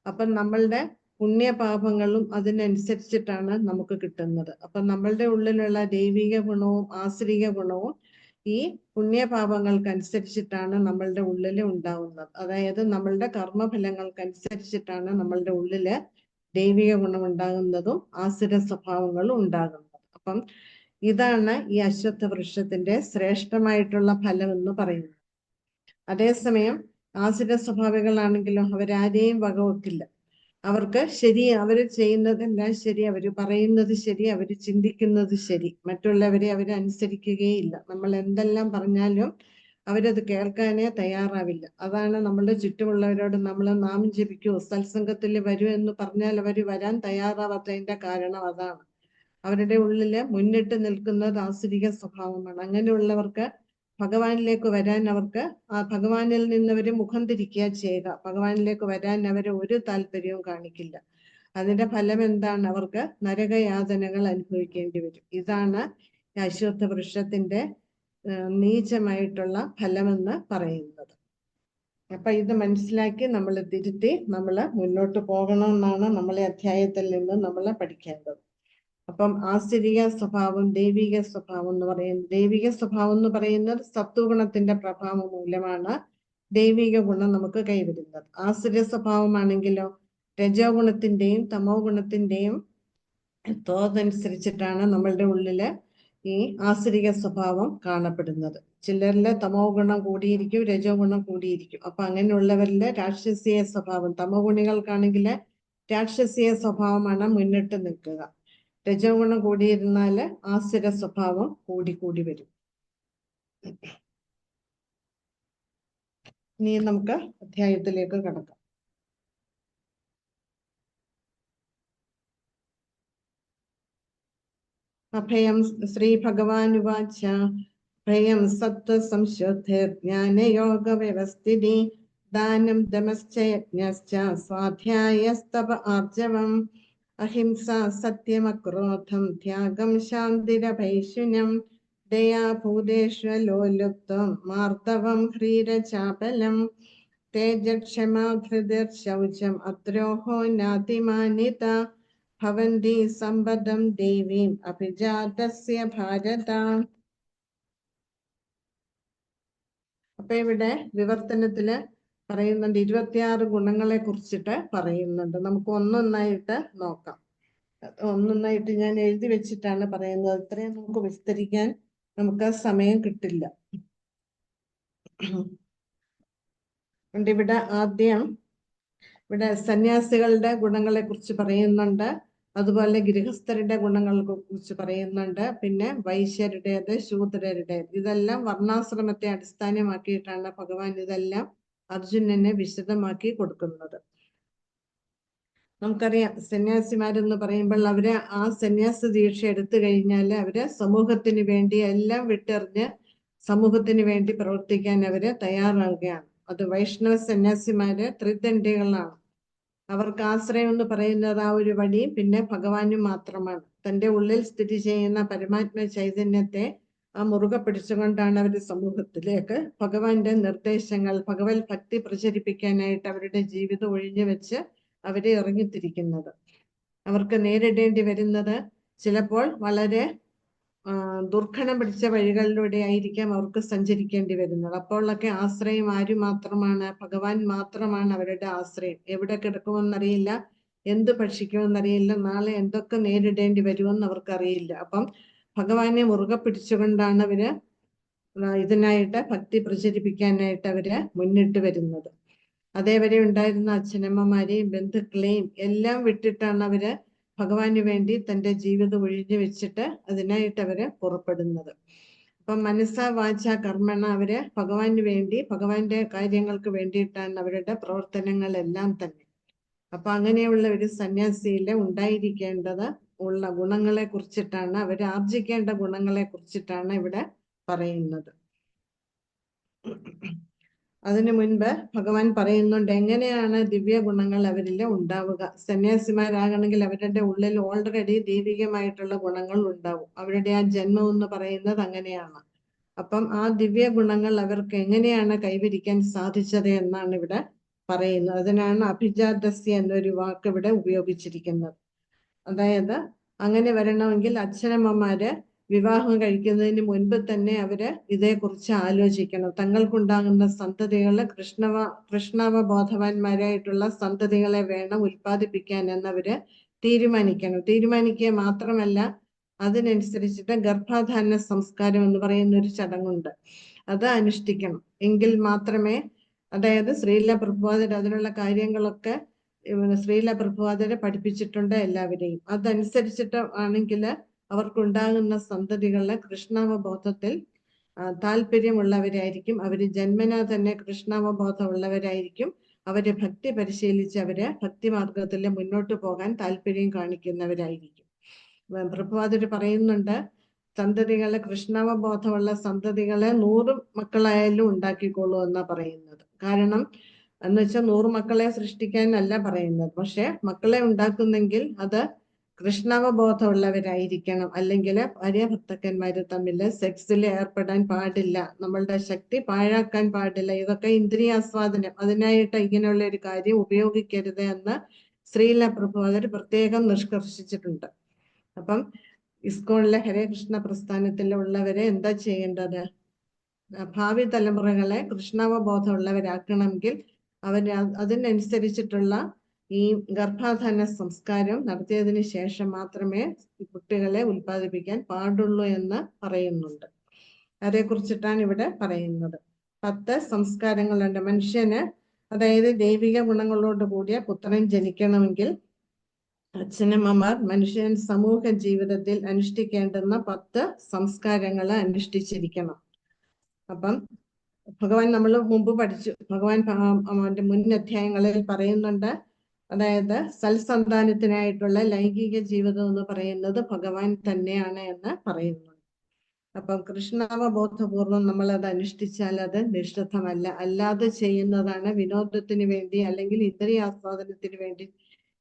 അപ്പം നമ്മളുടെ പുണ്യപാപങ്ങളും അതിനനുസരിച്ചിട്ടാണ് നമുക്ക് കിട്ടുന്നത്. അപ്പം നമ്മളുടെ ഉള്ളിലുള്ള ദൈവിക ഗുണവും ആസുരിക ഗുണവും ഈ പുണ്യപാപങ്ങൾക്കനുസരിച്ചിട്ടാണ് നമ്മളുടെ ഉള്ളിൽ ഉണ്ടാവുന്നത്. അതായത് നമ്മളുടെ കർമ്മഫലങ്ങൾക്കനുസരിച്ചിട്ടാണ് നമ്മളുടെ ഉള്ളില് ദൈവിക ഗുണം ഉണ്ടാകുന്നതും ആസുര സ്വഭാവങ്ങളും ഉണ്ടാകുന്നത്. അപ്പം ഇതാണ് ഈ അശ്വത്ഥ വൃക്ഷത്തിന്റെ ശ്രേഷ്ഠമായിട്ടുള്ള ഫലം എന്ന് പറയുന്നത്. അതേസമയം ആസുര സ്വഭാവികളാണെങ്കിലും അവരാരെയും വകവെക്കില്ല. അവർക്ക് ശരി, അവര് ചെയ്യുന്നതെല്ലാം ശരി, അവര് പറയുന്നത് ശരി, അവര് ചിന്തിക്കുന്നത് ശരി. മറ്റുള്ളവരെ അവര് അനുസരിക്കുകയില്ല. നമ്മൾ എന്തെല്ലാം പറഞ്ഞാലും അവരത് കേൾക്കാനേ തയ്യാറാവില്ല. അതാണ് നമ്മളുടെ ചുറ്റുമുള്ളവരോട് നമ്മൾ നാമം ജപിക്കൂ, സത്സംഗത്തിൽ വരൂ എന്ന് പറഞ്ഞാൽ അവര് വരാൻ തയ്യാറാവാത്തതിന്റെ കാരണം അതാണ്. അവരുടെ ഉള്ളില് മുന്നിട്ട് നിൽക്കുന്നത് ആസുരിക സ്വഭാവമാണ്. അങ്ങനെയുള്ളവർക്ക് ഭഗവാനിലേക്ക് വരാൻ അവർക്ക് ഭഗവാനിൽ നിന്ന് അവർ മുഖം തിരിക്കുക ചെയ്യുക. ഭഗവാനിലേക്ക് വരാൻ അവർ ഒരു താല്പര്യവും കാണിക്കില്ല. അതിന്റെ ഫലം എന്താണ്? അവർക്ക് നരകയാതനകൾ അനുഭവിക്കേണ്ടി വരും. ഇതാണ് അശ്വത്ഥ വൃക്ഷത്തിന്റെ നീചമായിട്ടുള്ള ഫലമെന്ന് പറയുന്നത്. അപ്പൊ ഇത് മനസ്സിലാക്കി നമ്മൾ തിരുത്തി നമ്മൾ മുന്നോട്ട് പോകണമെന്നാണ് നമ്മളെ അധ്യായത്തിൽ നിന്ന് നമ്മൾ പഠിക്കേണ്ടത്. അപ്പം ആസുരിക സ്വഭാവം, ദൈവിക സ്വഭാവം എന്ന് പറയുന്നത്, ദൈവിക സ്വഭാവം എന്ന് പറയുന്നത് സത്വഗുണത്തിന്റെ പ്രഭാവം മൂലമാണ് ദൈവിക ഗുണം നമുക്ക് കൈവരുന്നത്. ആസുര സ്വഭാവമാണെങ്കിലോ രജോ ഗുണത്തിന്റെയും തമോ ഗുണത്തിന്റെയും തോതനുസരിച്ചിട്ടാണ് നമ്മളുടെ ഉള്ളില് ഈ ആസുരിക സ്വഭാവം കാണപ്പെടുന്നത്. ചിലരില് തമോ ഗുണം കൂടിയിരിക്കും, രജോ ഗുണം കൂടിയിരിക്കും. അപ്പൊ അങ്ങനെയുള്ളവരില് രാക്ഷസീയ സ്വഭാവം, തമോ ഗുണികൾക്കാണെങ്കിൽ രാക്ഷസീയ സ്വഭാവമാണ് മുന്നിട്ട് നിൽക്കുക. രജോ ഗുണം കൂടിയിരുന്നാല് ആസുര സ്വഭാവം കൂടി വരും. ഇനി നമുക്ക് അധ്യായത്തിലേക്ക് കടക്കാം. അഭയം ശ്രീ ഭഗവാനുവാച ഭയം സത്വസംശുദ്ധിർജ്ഞാനയോഗ വ്യവസ്ഥിതി ദാനം ദമശ്ചയജ്ഞശ്ച സ്വാധ്യായസ്തപ ആർജവം അഹിംസ സത്യമക്രോധം ത്യാഗം ശാന്തിരഭൈഷുന്യം ദയാ ഭൂതേഷ്വലോലുപ്തം മാർദ്ദവം ഹ്രീരചാപലം തേജക്ഷമാ ധൃതിർ ശൗചം അദ്രോഹോ നാതിമാനിത ഭവന്തി സമ്പദം ദേവീം അഭിജാതസ്യ ഭാരത. അപ്പൊ ഇവിടെ വിവർത്തനത്തില് പറയുന്നുണ്ട്, 26 ഗുണങ്ങളെ കുറിച്ചിട്ട് പറയുന്നുണ്ട്. നമുക്ക് ഒന്നൊന്നായിട്ട് നോക്കാം. ഒന്നൊന്നായിട്ട് ഞാൻ എഴുതി വെച്ചിട്ടാണ് പറയുന്നത്. ഇത്രയും നമുക്ക് വിസ്തരിക്കാൻ നമുക്ക് സമയം കിട്ടില്ല. ഇവിടെ ആദ്യം ഇവിടെ സന്യാസികളുടെ ഗുണങ്ങളെ കുറിച്ച് പറയുന്നുണ്ട്. അതുപോലെ ഗൃഹസ്ഥരുടെ ഗുണങ്ങളെ കുറിച്ച് പറയുന്നുണ്ട്. പിന്നെ വൈശ്യരുടേത്, ശൂദ്രരുടേത്, ഇതെല്ലാം വർണ്ണാശ്രമത്തെ അടിസ്ഥാനമാക്കിയിട്ടാണ് ഭഗവാൻ ഇതെല്ലാം അർജുനനെ വിശദമാക്കി കൊടുക്കുന്നത്. നമുക്കറിയാം സന്യാസിമാരെന്ന് പറയുമ്പോൾ അവര് ആ സന്യാസ ദീക്ഷ എടുത്തു കഴിഞ്ഞാൽ അവര് സമൂഹത്തിന് വേണ്ടി എല്ലാം വിട്ടെറിഞ്ഞ് സമൂഹത്തിന് വേണ്ടി പ്രവർത്തിക്കാൻ അവര് തയ്യാറാവുകയാണ്. അത് വൈഷ്ണവ സന്യാസിമാര് ത്രിദണ്ഡികളാണ്. അവർക്ക് ആശ്രയം എന്ന് പറയുന്നത് ആ ഒരു വഴിയും പിന്നെ ഭഗവാനും മാത്രമാണ്. തന്റെ ഉള്ളിൽ സ്ഥിതി ചെയ്യുന്ന പരമാത്മ ചൈതന്യത്തെ ആ മുറുകെ പിടിച്ചുകൊണ്ടാണ് അവർ സമൂഹത്തിലേക്ക് ഭഗവാന്റെ നിർദ്ദേശങ്ങൾ, ഭഗവത് ഭക്തി പ്രചരിപ്പിക്കാനായിട്ട് അവരുടെ ജീവിതം ഒഴിഞ്ഞു വെച്ച് അവരെ ഇറങ്ങിത്തിരിക്കുന്നത്. അവർക്ക് നേരിടേണ്ടി വരുന്നത് ചിലപ്പോൾ വളരെ ദുർഘടം പിടിച്ച വഴികളിലൂടെ ആയിരിക്കാം അവർക്ക് സഞ്ചരിക്കേണ്ടി വരുന്നത്. അപ്പോഴൊക്കെ ആശ്രയം ആര് മാത്രമാണ്? ഭഗവാൻ മാത്രമാണ് അവരുടെ ആശ്രയം. എവിടെ കിടക്കുമെന്നറിയില്ല, എന്ത് ഭക്ഷിക്കുമെന്നറിയില്ല, നാളെ എന്തൊക്കെ നേരിടേണ്ടി വരുമെന്ന് അവർക്കറിയില്ല. അപ്പം ഭഗവാനെ മുറുകെ പിടിച്ചുകൊണ്ടാണ് അവര് ഇതിനായിട്ട് ഭക്തി പ്രചരിപ്പിക്കാനായിട്ട് അവര് മുന്നിട്ട് വരുന്നത്. അതേവരെ ഉണ്ടായിരുന്ന അച്ഛനമ്മമാരെയും ബന്ധുക്കളെയും എല്ലാം വിട്ടിട്ടാണ് അവര് ഭഗവാന് വേണ്ടി തന്റെ ജീവിതം ഒഴിഞ്ഞു വെച്ചിട്ട് അതിനായിട്ട് അവര് പുറപ്പെടുന്നത്. അപ്പം മനസ്സ വാച കർമ്മണ അവര് ഭഗവാന് വേണ്ടി, ഭഗവാന്റെ കാര്യങ്ങൾക്ക് വേണ്ടിയിട്ടാണ് അവരുടെ പ്രവർത്തനങ്ങളെല്ലാം തന്നെ. അപ്പൊ അങ്ങനെയുള്ള ഒരു സന്യാസിയില് ഉണ്ടായിരിക്കേണ്ടത് ഉള്ള ഗുണങ്ങളെ കുറിച്ചിട്ടാണ്, അവര് ആർജിക്കേണ്ട ഗുണങ്ങളെ കുറിച്ചിട്ടാണ് ഇവിടെ പറയുന്നത്. അതിനു മുൻപ് ഭഗവാൻ പറയുന്നുണ്ട് എങ്ങനെയാണ് ദിവ്യ ഗുണങ്ങൾ അവരിൽ ഉണ്ടാവുക. സന്യാസിമാരാകണമെങ്കിൽ അവരുടെ ഉള്ളിൽ ഓൾറെഡി ദൈവികമായിട്ടുള്ള ഗുണങ്ങൾ ഉണ്ടാവും. അവരുടെ ആ ജന്മം എന്ന് പറയുന്നത് അങ്ങനെയാണ്. അപ്പം ആ ദിവ്യ ഗുണങ്ങൾ അവർക്ക് എങ്ങനെയാണ് കൈവരിക്കാൻ സാധിച്ചത് എന്നാണ് ഇവിടെ പറയുന്നത്. അതിനാണ് അഭിജാതസ്യ എന്നൊരു വാക്ക് ഇവിടെ ഉപയോഗിച്ചിരിക്കുന്നത്. അതായത് അങ്ങനെ വരണമെങ്കിൽ അച്ഛനമ്മമാര് വിവാഹം കഴിക്കുന്നതിന് മുൻപ് തന്നെ അവര് ഇതേക്കുറിച്ച് ആലോചിക്കണം. തങ്ങൾക്കുണ്ടാകുന്ന സന്തതികളെ കൃഷ്ണാവബോധവാന്മാരായിട്ടുള്ള സന്തതികളെ വേണം ഉൽപ്പാദിപ്പിക്കാൻ എന്നവര് തീരുമാനിക്കണം. തീരുമാനിക്കുക മാത്രമല്ല, അതിനനുസരിച്ചിട്ട് ഗർഭാധാന സംസ്കാരം എന്ന് പറയുന്ന ഒരു ചടങ്ങുണ്ട്, അത് അനുഷ്ഠിക്കണം. എങ്കിൽ മാത്രമേ, അതായത് ശ്രീല പ്രഭുപാദർ അതിനുള്ള കാര്യങ്ങളൊക്കെ ശ്രീല പ്രഭുപാദരെ പഠിപ്പിച്ചിട്ടുണ്ട് എല്ലാവരെയും. അതനുസരിച്ചിട്ട് ആണെങ്കിൽ അവർക്കുണ്ടാകുന്ന സന്തതികളെ കൃഷ്ണാവബോധത്തിൽ താല്പര്യമുള്ളവരായിരിക്കും. അവര് ജന്മനാ തന്നെ കൃഷ്ണാവബോധമുള്ളവരായിരിക്കും. അവര് ഭക്തി പരിശീലിച്ച് അവര് ഭക്തി മാർഗത്തിൽ മുന്നോട്ട് പോകാൻ താല്പര്യം കാണിക്കുന്നവരായിരിക്കും. പ്രഭുപാദര് പറയുന്നുണ്ട്, സന്തതികളെ, കൃഷ്ണാവബോധമുള്ള സന്തതികളെ 100 മക്കളായാലും ഉണ്ടാക്കിക്കോളൂ എന്നാ പറയുന്നത്. കാരണം എന്ന് വെച്ചാൽ 100 മക്കളെ സൃഷ്ടിക്കാനല്ല പറയുന്നത്. പക്ഷെ മക്കളെ ഉണ്ടാക്കുന്നെങ്കിൽ അത് കൃഷ്ണാവബോധമുള്ളവരായിരിക്കണം. അല്ലെങ്കിൽ ഭാര്യ ഭർത്താക്കന്മാര് തമ്മിൽ സെക്സിൽ ഏർപ്പെടാൻ പാടില്ല, നമ്മളുടെ ശക്തി പാഴാക്കാൻ പാടില്ല. ഇതൊക്കെ ഇന്ദ്രിയാസ്വാദനം, അതിനായിട്ട് ഇങ്ങനെയുള്ള ഒരു കാര്യം ഉപയോഗിക്കരുത് എന്ന് ശ്രീല പ്രഭുപാദർ പ്രത്യേകം നിഷ്കർഷിച്ചിട്ടുണ്ട്. അപ്പം ഇസ്കോണിലെ ഹരേ കൃഷ്ണ പ്രസ്ഥാനത്തിലുള്ളവരെ എന്താ ചെയ്യേണ്ടത്? ഭാവി തലമുറകളെ കൃഷ്ണാവബോധമുള്ളവരാക്കണമെങ്കിൽ അവര് അതിനനുസരിച്ചിട്ടുള്ള ഈ ഗർഭാധാന സംസ്കാരം നടത്തിയതിനു ശേഷം മാത്രമേ കുട്ടികളെ ഉൽപ്പാദിപ്പിക്കാൻ പാടുള്ളൂ എന്ന് പറയുന്നുണ്ട്. അതേക്കുറിച്ചിട്ടാണ് ഇവിടെ പറയുന്നത്. 10 സംസ്കാരങ്ങളുണ്ട്. മനുഷ്യന്, അതായത് ദൈവിക ഗുണങ്ങളോട് കൂടിയ പുത്രൻ ജനിക്കണമെങ്കിൽ അച്ഛനമ്മമാർ മനുഷ്യൻ സമൂഹ ജീവിതത്തിൽ അനുഷ്ഠിക്കേണ്ടുന്ന 10 സംസ്കാരങ്ങൾ അനുഷ്ഠിച്ചിരിക്കണം. അപ്പം ഭഗവാൻ നമ്മൾ മുമ്പ് പഠിച്ചു, ഭഗവാൻ അവന്റെ മുൻ അധ്യായങ്ങളിൽ പറയുന്നുണ്ട്. അതായത് സൽസന്താനത്തിനായിട്ടുള്ള ലൈംഗിക ജീവിതം എന്ന് പറയുന്നത് ഭഗവാൻ തന്നെയാണ് എന്ന് പറയുന്നുണ്ട്. അപ്പം കൃഷ്ണാവബോധപൂർവം നമ്മൾ അത് അനുഷ്ഠിച്ചാൽ അത് നിഷ്ഠമല്ല. അല്ലാതെ ചെയ്യുന്നതാണ് വിനോദത്തിന് വേണ്ടി അല്ലെങ്കിൽ ഇന്ദ്രിയാസ്വാദനത്തിന് വേണ്ടി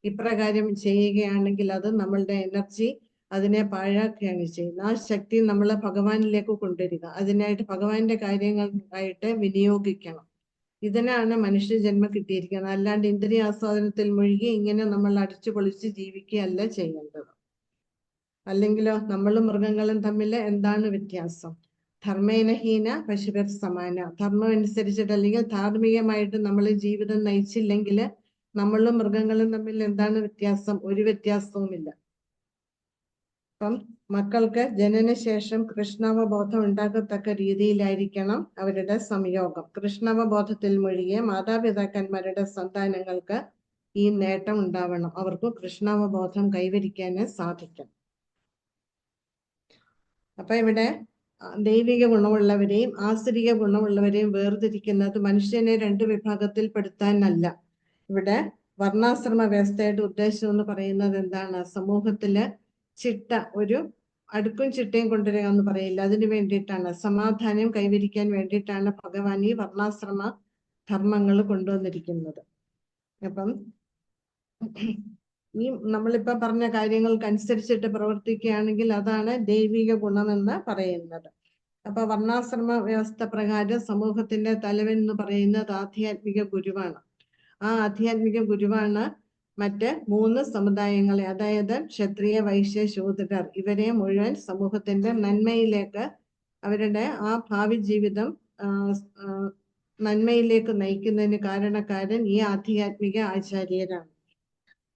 ഇപ്രകാരം ചെയ്യുകയാണെങ്കിൽ അത് നമ്മളുടെ എനർജി അതിനെ പാഴാക്കുകയാണ് ചെയ്യുന്നത്. ആ ശക്തി നമ്മളെ ഭഗവാനിലേക്ക് കൊണ്ടുവരിക, അതിനായിട്ട് ഭഗവാന്റെ കാര്യങ്ങൾക്കായിട്ട് വിനിയോഗിക്കണം. ഇതിനാണ് മനുഷ്യജന്മം കിട്ടിയിരിക്കുന്നത്. അല്ലാണ്ട് ഇന്ദ്രിയാസ്വാദനത്തിൽ മുഴുകി ഇങ്ങനെ നമ്മൾ അടിച്ചു പൊളിച്ച് ജീവിക്കുകയല്ല ചെയ്യേണ്ടത്. അല്ലെങ്കിലോ നമ്മളും മൃഗങ്ങളും തമ്മിൽ എന്താണ് വ്യത്യാസം? ധർമ്മേനഹീന പശുവിർ സമാന. ധർമ്മം അനുസരിച്ചിട്ട് അല്ലെങ്കിൽ ധാർമ്മികമായിട്ട് നമ്മൾ ജീവിതം നയിച്ചില്ലെങ്കിൽ നമ്മളും മൃഗങ്ങളും തമ്മിൽ എന്താണ് വ്യത്യാസം? ഒരു വ്യത്യാസവുമില്ല. അപ്പം മക്കൾക്ക് ജനനശേഷം കൃഷ്ണാവബോധം ഉണ്ടാകത്തക്ക രീതിയിലായിരിക്കണം അവരുടെ സംയോഗം. കൃഷ്ണാവബോധത്തിൽ മുഴുകിയ മാതാപിതാക്കന്മാരുടെ സന്താനങ്ങൾക്ക് ഈ നേട്ടം ഉണ്ടാവണം. അവർക്ക് കൃഷ്ണാവബോധം കൈവരിക്കാന് സാധിക്കും. അപ്പൊ ഇവിടെ ദൈവിക ഗുണമുള്ളവരെയും ആസുരിക ഗുണമുള്ളവരെയും വേർതിരിക്കുന്നത് മനുഷ്യനെ 2 വിഭാഗത്തിൽ പെടുത്താനല്ല. ഇവിടെ വർണ്ണാശ്രമ വ്യവസ്ഥയുടെ ഉദ്ദേശം എന്ന് പറയുന്നത് എന്താണ്? സമൂഹത്തില് ചിട്ട, ഒരു അടുക്കും ചിട്ടയും കൊണ്ടുവരിക എന്ന് പറയില്ല, അതിനു വേണ്ടിയിട്ടാണ്, സമാധാനം കൈവരിക്കാൻ വേണ്ടിയിട്ടാണ് ഭഗവാൻ ഈ വർണ്ണാശ്രമ ധർമ്മങ്ങൾ കൊണ്ടുവന്നിരിക്കുന്നത്. അപ്പം ഈ നമ്മളിപ്പോ പറഞ്ഞ കാര്യങ്ങൾക്കനുസരിച്ചിട്ട് പ്രവർത്തിക്കുകയാണെങ്കിൽ അതാണ് ദൈവിക ഗുണമെന്ന് പറയുന്നത്. അപ്പൊ വർണ്ണാശ്രമ വ്യവസ്ഥ പ്രകാരം സമൂഹത്തിന്റെ തലവൻ എന്ന് പറയുന്നത് ആധ്യാത്മിക ഗുരുവാണ്. ആ ആധ്യാത്മിക ഗുരുവാണ് മറ്റ് 3 സമുദായങ്ങളെ, അതായത് ക്ഷത്രിയ, വൈശ്യ, ശൂദ്രർ, ഇവരെ മുഴുവൻ സമൂഹത്തിന്റെ നന്മയിലേക്ക്, അവരുടെ ആ ഭാവി ജീവിതം നന്മയിലേക്ക് നയിക്കുന്നതിന് കാരണക്കാരൻ ഈ ആധ്യാത്മിക ആചാര്യരാണ്.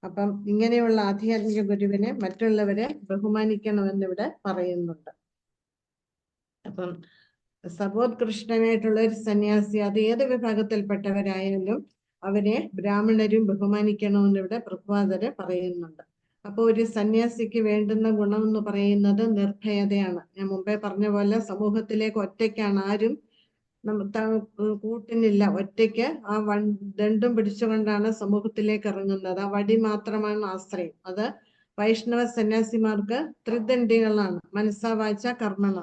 അപ്പം ഇങ്ങനെയുള്ള ആധ്യാത്മിക ഗുരുവിനെ മറ്റുള്ളവരെ ബഹുമാനിക്കണമെന്ന് ഇവിടെ പറയുന്നുണ്ട്. അപ്പം സർവോത്കൃഷ്ടനായിട്ടുള്ള ഒരു സന്യാസി, അത് ഏത് വിഭാഗത്തിൽപ്പെട്ടവരായാലും അവരെ ബ്രാഹ്മണരും ബഹുമാനിക്കണമെന്ന് ഇവിടെ പ്രഭുപാദര് പറയുന്നുണ്ട്. അപ്പൊ ഒരു സന്യാസിക്ക് വേണ്ടുന്ന ഗുണം എന്ന് പറയുന്നത് നിർഭയതയാണ്. ഞാൻ മുമ്പേ പറഞ്ഞ പോലെ സമൂഹത്തിലേക്ക് ഒറ്റയ്ക്കാണ്, ആരും കൂട്ടിനില്ല, ഒറ്റയ്ക്ക് ആ ദണ്ഡും പിടിച്ചുകൊണ്ടാണ് സമൂഹത്തിലേക്ക് ഇറങ്ങുന്നത്. ആ വടി മാത്രമാണ് ആശ്രയം. അത് വൈഷ്ണവ സന്യാസിമാർക്ക് ത്രിദണ്ഡികളാണ്, മനസ്സാ വാച കർമ്മണ,